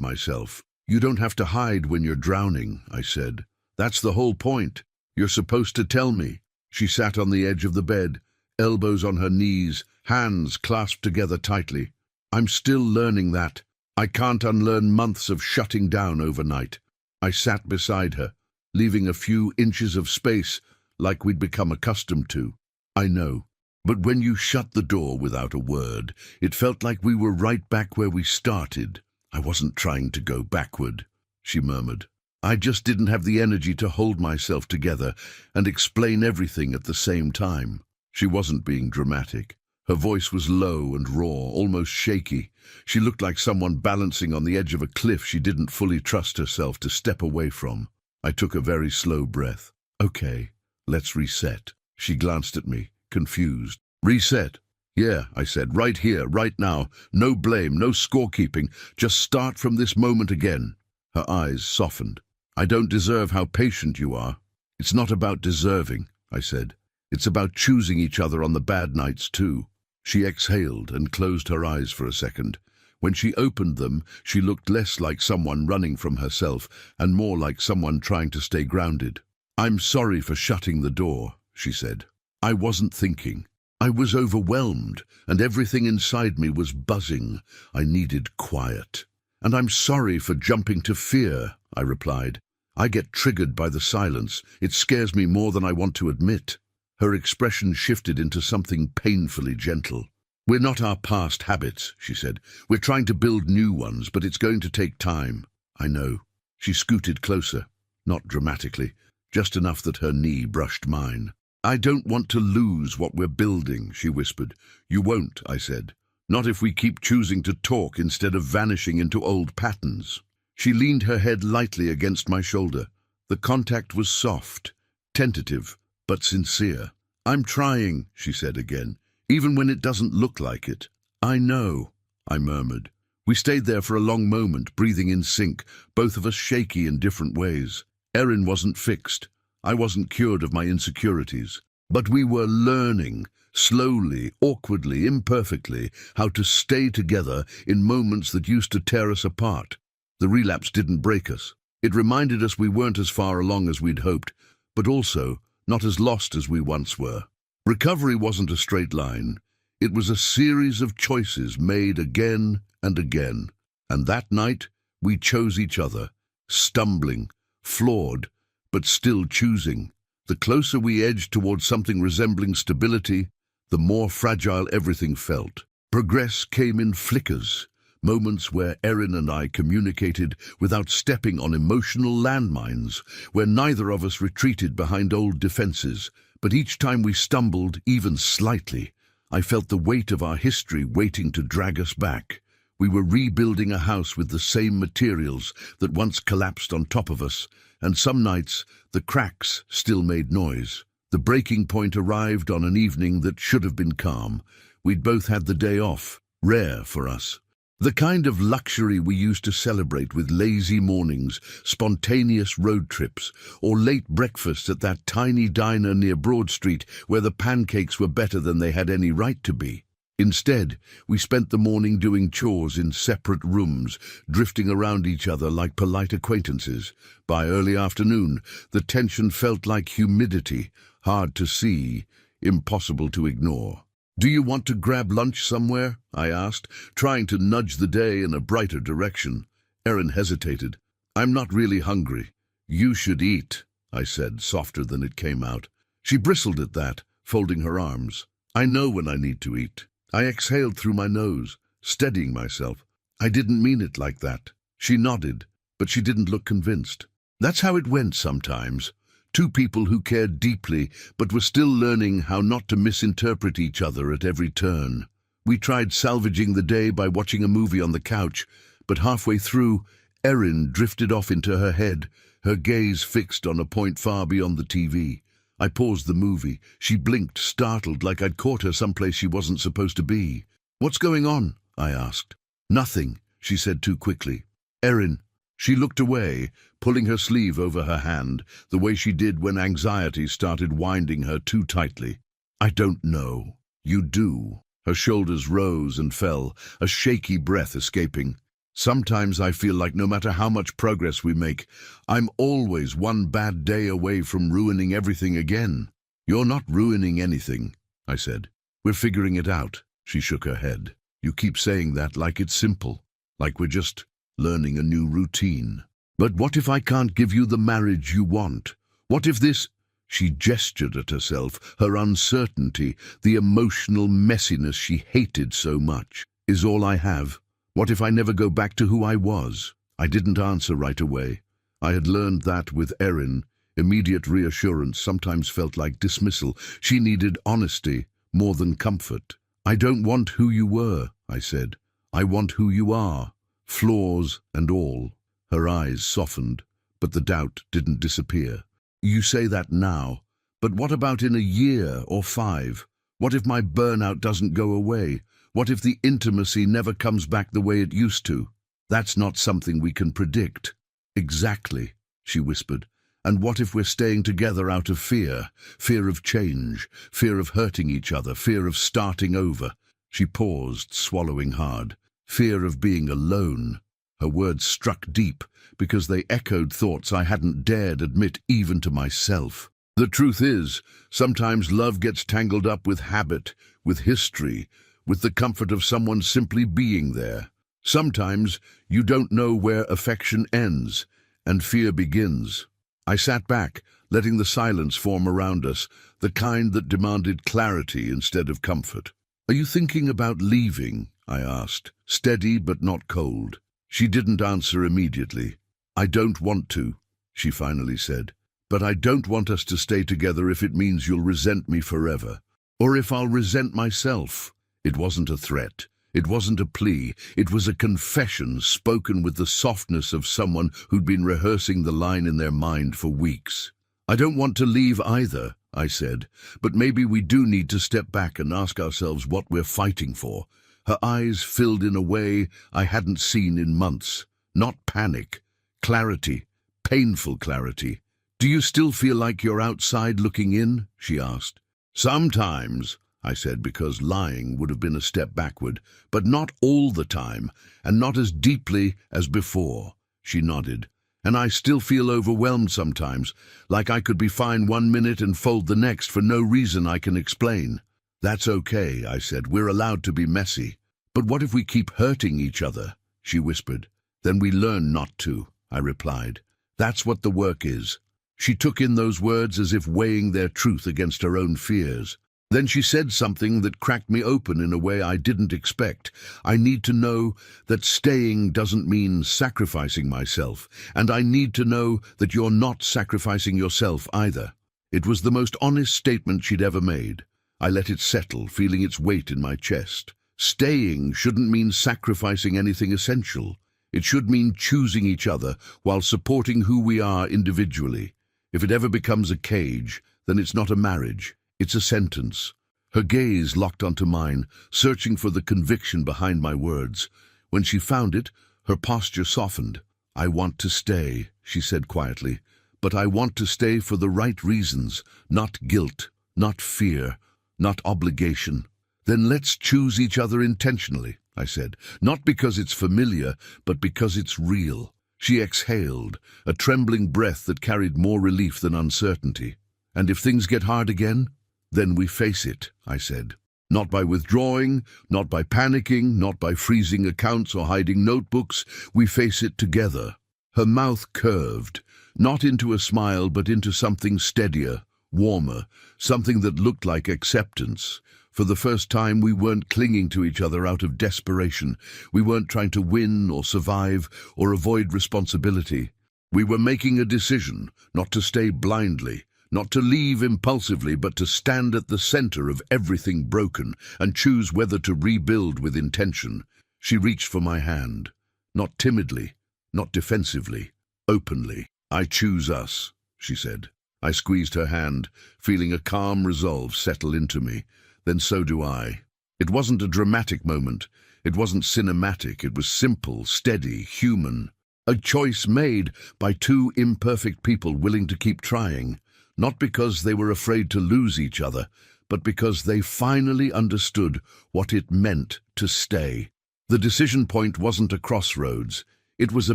Speaker 2: myself." "You don't have to hide when you're drowning," I said. "That's the whole point. You're supposed to tell me." She sat on the edge of the bed, elbows on her knees, hands clasped together tightly. "I'm still learning that. I can't unlearn months of shutting down overnight." I sat beside her, leaving a few inches of space like we'd become accustomed to. "I know. But when you shut the door without a word, it felt like we were right back where we started." "I wasn't trying to go backward," she murmured. "I just didn't have the energy to hold myself together and explain everything at the same time." She wasn't being dramatic. Her voice was low and raw, almost shaky. She looked like someone balancing on the edge of a cliff she didn't fully trust herself to step away from. I took a very slow breath. "Okay, let's reset." She glanced at me, confused. "Reset?" "Yeah," I said, "right here, right now. No blame, no scorekeeping. Just start from this moment again." Her eyes softened. "I don't deserve how patient you are." "It's not about deserving," I said. "It's about choosing each other on the bad nights too." She exhaled and closed her eyes for a second. When she opened them, she looked less like someone running from herself and more like someone trying to stay grounded. "I'm sorry for shutting the door," she said. "I wasn't thinking. I was overwhelmed, and everything inside me was buzzing. I needed quiet." "And I'm sorry for jumping to fear," I replied. "I get triggered by the silence. It scares me more than I want to admit." Her expression shifted into something painfully gentle. "We're not our past habits," she said. "We're trying to build new ones, but it's going to take time." "I know." She scooted closer, not dramatically, just enough that her knee brushed mine. "I don't want to lose what we're building," she whispered. "You won't," I said. "Not if we keep choosing to talk instead of vanishing into old patterns." She leaned her head lightly against my shoulder. The contact was soft, tentative, but sincere. "I'm trying," she said again, "even when it doesn't look like it." "I know," I murmured. We stayed there for a long moment, breathing in sync, both of us shaky in different ways. Erin wasn't fixed. I wasn't cured of my insecurities. But we were learning, slowly, awkwardly, imperfectly, how to stay together in moments that used to tear us apart. The relapse didn't break us. It reminded us we weren't as far along as we'd hoped, but also not as lost as we once were. Recovery wasn't a straight line. It was a series of choices made again and again. And that night, we chose each other, stumbling, flawed, but still choosing. The closer we edged towards something resembling stability, the more fragile everything felt. Progress came in flickers, moments where Erin and I communicated without stepping on emotional landmines, where neither of us retreated behind old defenses. But each time we stumbled, even slightly, I felt the weight of our history waiting to drag us back. We were rebuilding a house with the same materials that once collapsed on top of us, and some nights the cracks still made noise. The breaking point arrived on an evening that should have been calm. We'd both had the day off, rare for us. The kind of luxury we used to celebrate with lazy mornings, spontaneous road trips, or late breakfasts at that tiny diner near Broad Street where the pancakes were better than they had any right to be. Instead, we spent the morning doing chores in separate rooms, drifting around each other like polite acquaintances. By early afternoon, the tension felt like humidity, hard to see, impossible to ignore. "Do you want to grab lunch somewhere?" I asked, trying to nudge the day in a brighter direction. Erin hesitated. "I'm not really hungry." "You should eat," I said, softer than it came out. She bristled at that, folding her arms. "I know when I need to eat." I exhaled through my nose, steadying myself. "I didn't mean it like that." She nodded, but she didn't look convinced. That's how it went sometimes. Two people who cared deeply but were still learning how not to misinterpret each other at every turn. We tried salvaging the day by watching a movie on the couch, but halfway through, Erin drifted off into her head, her gaze fixed on a point far beyond the TV. I paused the movie. She blinked, startled, like I'd caught her someplace she wasn't supposed to be. "What's going on?" I asked. "Nothing," she said too quickly. "Erin." She looked away, pulling her sleeve over her hand, the way she did when anxiety started winding her too tightly. "I don't know." "You do." Her shoulders rose and fell, a shaky breath escaping. "Sometimes I feel like no matter how much progress we make, I'm always one bad day away from ruining everything again." "You're not ruining anything," I said. "We're figuring it out." She shook her head. "You keep saying that like it's simple, like we're just learning a new routine. But what if I can't give you the marriage you want? What if this—" She gestured at herself, her uncertainty, the emotional messiness she hated so much. "Is all I have? What if I never go back to who I was?" I didn't answer right away. I had learned that with Erin, immediate reassurance sometimes felt like dismissal. She needed honesty more than comfort. "I don't want who you were," I said. "I want who you are, flaws and all." Her eyes softened, but the doubt didn't disappear. "You say that now, but what about in a year or 5? What if my burnout doesn't go away? What if the intimacy never comes back the way it used to?" "That's not something we can predict." "Exactly," she whispered. "And what if we're staying together out of fear? Fear of change, fear of hurting each other, fear of starting over." She paused, swallowing hard. "Fear of being alone." Her words struck deep because they echoed thoughts I hadn't dared admit even to myself. The truth is, sometimes love gets tangled up with habit, with history, with the comfort of someone simply being there. Sometimes you don't know where affection ends and fear begins. I sat back, letting the silence form around us, the kind that demanded clarity instead of comfort. "Are you thinking about leaving?" I asked, steady but not cold. She didn't answer immediately. "I don't want to," she finally said. "But I don't want us to stay together if it means you'll resent me forever. Or if I'll resent myself." It wasn't a threat. It wasn't a plea. It was a confession spoken with the softness of someone who'd been rehearsing the line in their mind for weeks. "I don't want to leave either," I said, "but maybe we do need to step back and ask ourselves what we're fighting for." Her eyes filled in a way I hadn't seen in months. Not panic. Clarity. Painful clarity. "Do you still feel like you're outside looking in?" she asked. "Sometimes," I said, because lying would have been a step backward. "But not all the time, and not as deeply as before." She nodded. "And I still feel overwhelmed sometimes, like I could be fine one minute and fold the next for no reason I can explain." "That's okay," I said. "We're allowed to be messy." "But what if we keep hurting each other?" she whispered. "Then we learn not to," I replied. "That's what the work is." She took in those words as if weighing their truth against her own fears. Then she said something that cracked me open in a way I didn't expect. "I need to know that staying doesn't mean sacrificing myself, and I need to know that you're not sacrificing yourself either." It was the most honest statement she'd ever made. I let it settle, feeling its weight in my chest. Staying shouldn't mean sacrificing anything essential. It should mean choosing each other while supporting who we are individually. If it ever becomes a cage, then it's not a marriage. It's a sentence. Her gaze locked onto mine, searching for the conviction behind my words. When she found it, her posture softened. "I want to stay," she said quietly, "but I want to stay for the right reasons, not guilt, not fear, not obligation." "Then let's choose each other intentionally," I said, "not because it's familiar, but because it's real." She exhaled, a trembling breath that carried more relief than uncertainty. "And if things get hard again?" "Then we face it," I said. "Not by withdrawing, not by panicking, not by freezing accounts or hiding notebooks. We face it together." Her mouth curved, not into a smile but into something steadier, warmer, something that looked like acceptance. For the first time, we weren't clinging to each other out of desperation. We weren't trying to win or survive or avoid responsibility. We were making a decision, not to stay blindly, not to leave impulsively, but to stand at the center of everything broken and choose whether to rebuild with intention. She reached for my hand, not timidly, not defensively, openly. "I choose us," she said. I squeezed her hand, feeling a calm resolve settle into me. "Then so do I." It wasn't a dramatic moment. It wasn't cinematic. It was simple, steady, human. A choice made by two imperfect people willing to keep trying, not because they were afraid to lose each other, but because they finally understood what it meant to stay. The decision point wasn't a crossroads. It was a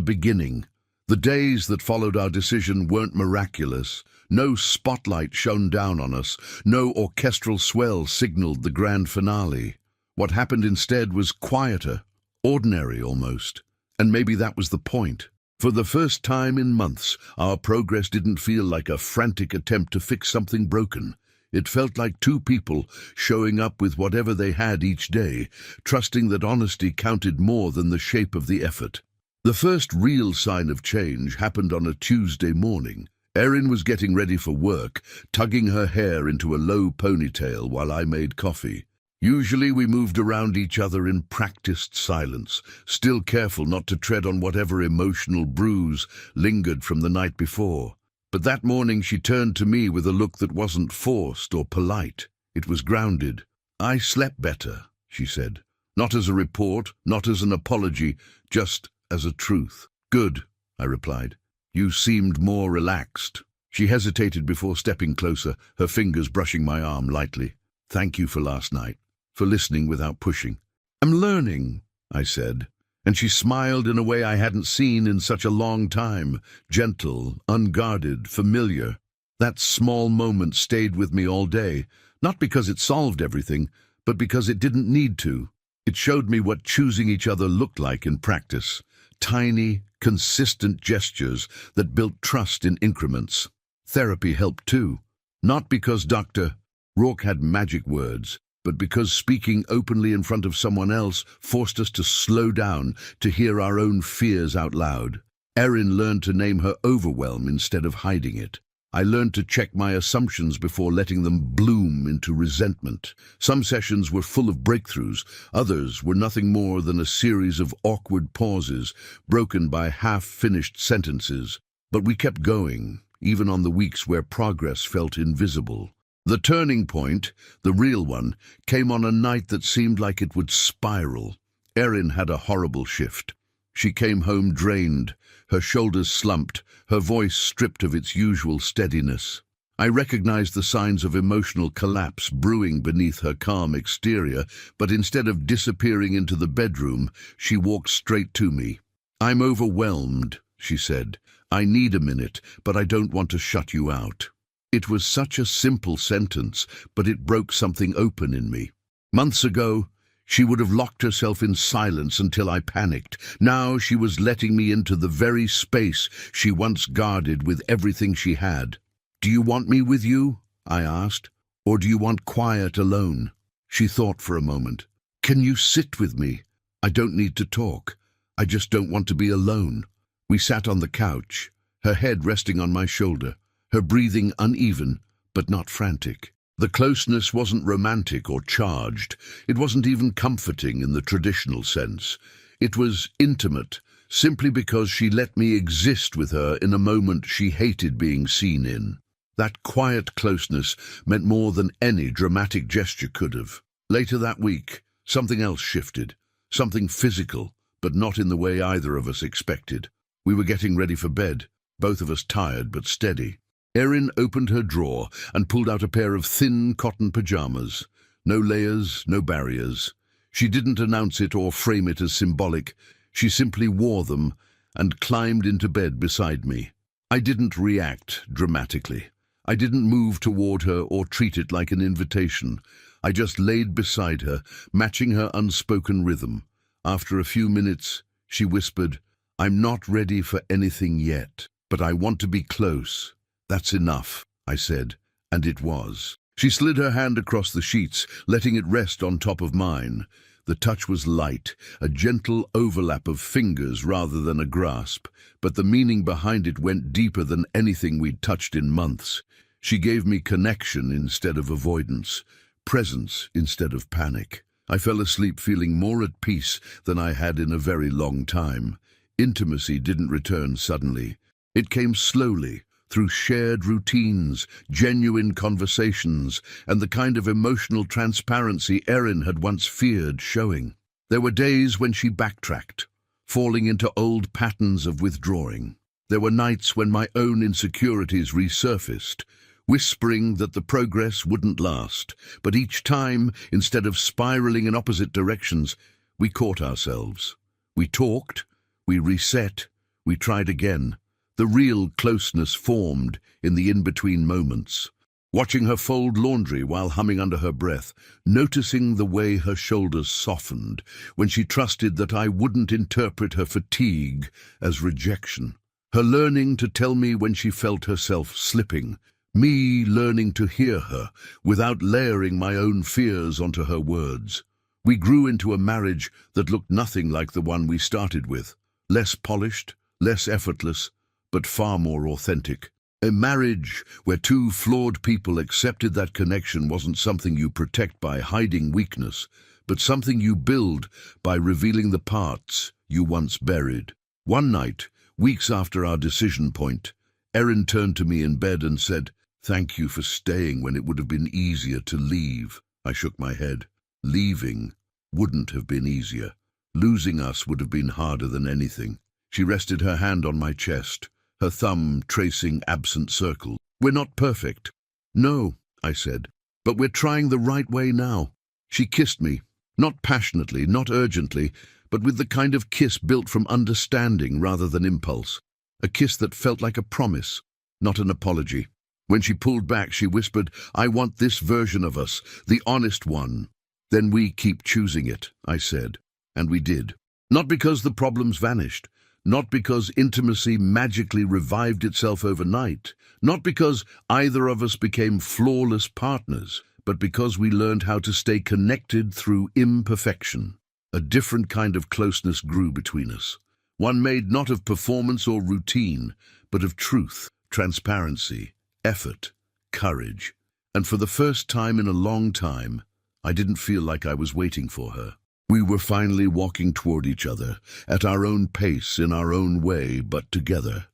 Speaker 2: beginning. The days that followed our decision weren't miraculous. No spotlight shone down on us. No orchestral swell signaled the grand finale. What happened instead was quieter, ordinary almost. And maybe that was the point. For the first time in months, our progress didn't feel like a frantic attempt to fix something broken. It felt like two people showing up with whatever they had each day, trusting that honesty counted more than the shape of the effort. The first real sign of change happened on a Tuesday morning. Erin was getting ready for work, tugging her hair into a low ponytail while I made coffee. Usually we moved around each other in practiced silence, still careful not to tread on whatever emotional bruise lingered from the night before. But that morning she turned to me with a look that wasn't forced or polite. It was grounded. "I slept better," she said. Not as a report, not as an apology, just as a truth. "Good," I replied. "You seemed more relaxed." She hesitated before stepping closer, her fingers brushing my arm lightly. "Thank you for last night, for listening without pushing." "I'm learning," I said, and she smiled in a way I hadn't seen in such a long time, gentle, unguarded, familiar. That small moment stayed with me all day, not because it solved everything, but because it didn't need to. It showed me what choosing each other looked like in practice. Tiny, consistent gestures that built trust in increments. Therapy helped too, not because Dr. Rourke had magic words, but because speaking openly in front of someone else forced us to slow down, to hear our own fears out loud. Erin learned to name her overwhelm instead of hiding it. I learned to check my assumptions before letting them bloom into resentment. Some sessions were full of breakthroughs. Others were nothing more than a series of awkward pauses, broken by half-finished sentences. But we kept going, even on the weeks where progress felt invisible. The turning point, the real one, came on a night that seemed like it would spiral. Erin had a horrible shift. She came home drained, her shoulders slumped, her voice stripped of its usual steadiness. I recognized the signs of emotional collapse brewing beneath her calm exterior, but instead of disappearing into the bedroom, she walked straight to me. "I'm overwhelmed," she said. "I need a minute, but I don't want to shut you out." It was such a simple sentence, but it broke something open in me. Months ago, she would have locked herself in silence until I panicked. Now she was letting me into the very space she once guarded with everything she had. "Do you want me with you?" I asked. "Or do you want quiet alone?" She thought for a moment. "Can you sit with me? I don't need to talk. I just don't want to be alone." We sat on the couch, her head resting on my shoulder, her breathing uneven, but not frantic. The closeness wasn't romantic or charged. It wasn't even comforting in the traditional sense. It was intimate, simply because she let me exist with her in a moment she hated being seen in. That quiet closeness meant more than any dramatic gesture could have. Later that week, something else shifted. Something physical, but not in the way either of us expected. We were getting ready for bed, both of us tired but steady. Erin opened her drawer and pulled out a pair of thin cotton pajamas. No layers, no barriers. She didn't announce it or frame it as symbolic. She simply wore them and climbed into bed beside me. I didn't react dramatically. I didn't move toward her or treat it like an invitation. I just laid beside her, matching her unspoken rhythm. After a few minutes, she whispered, "I'm not ready for anything yet, but I want to be close." "That's enough," I said, and it was. She slid her hand across the sheets, letting it rest on top of mine. The touch was light, a gentle overlap of fingers rather than a grasp, but the meaning behind it went deeper than anything we'd touched in months. She gave me connection instead of avoidance, presence instead of panic. I fell asleep feeling more at peace than I had in a very long time. Intimacy didn't return suddenly. It came slowly, through shared routines, genuine conversations, and the kind of emotional transparency Erin had once feared showing. There were days when she backtracked, falling into old patterns of withdrawing. There were nights when my own insecurities resurfaced, whispering that the progress wouldn't last. But each time, instead of spiraling in opposite directions, we caught ourselves. We talked, we reset, we tried again. The real closeness formed in the in-between moments. Watching her fold laundry while humming under her breath, noticing the way her shoulders softened when she trusted that I wouldn't interpret her fatigue as rejection. Her learning to tell me when she felt herself slipping, me learning to hear her without layering my own fears onto her words. We grew into a marriage that looked nothing like the one we started with. Less polished, less effortless, but far more authentic. A marriage where two flawed people accepted that connection wasn't something you protect by hiding weakness, but something you build by revealing the parts you once buried. One night, weeks after our decision point, Erin turned to me in bed and said, "Thank you for staying when it would have been easier to leave." I shook my head. Leaving wouldn't have been easier. Losing us would have been harder than anything. She rested her hand on my chest, her thumb tracing absent circles. "We're not perfect." "No," I said, "but we're trying the right way now." She kissed me, not passionately, not urgently, but with the kind of kiss built from understanding rather than impulse. A kiss that felt like a promise, not an apology. When she pulled back, she whispered, "I want this version of us, the honest one." "Then we keep choosing it," I said. And we did. Not because the problems vanished, not because intimacy magically revived itself overnight, not because either of us became flawless partners, but because we learned how to stay connected through imperfection. A different kind of closeness grew between us, one made not of performance or routine, but of truth, transparency, effort, courage. And for the first time in a long time, I didn't feel like I was waiting for her. We were finally walking toward each other, at our own pace, in our own way, but together.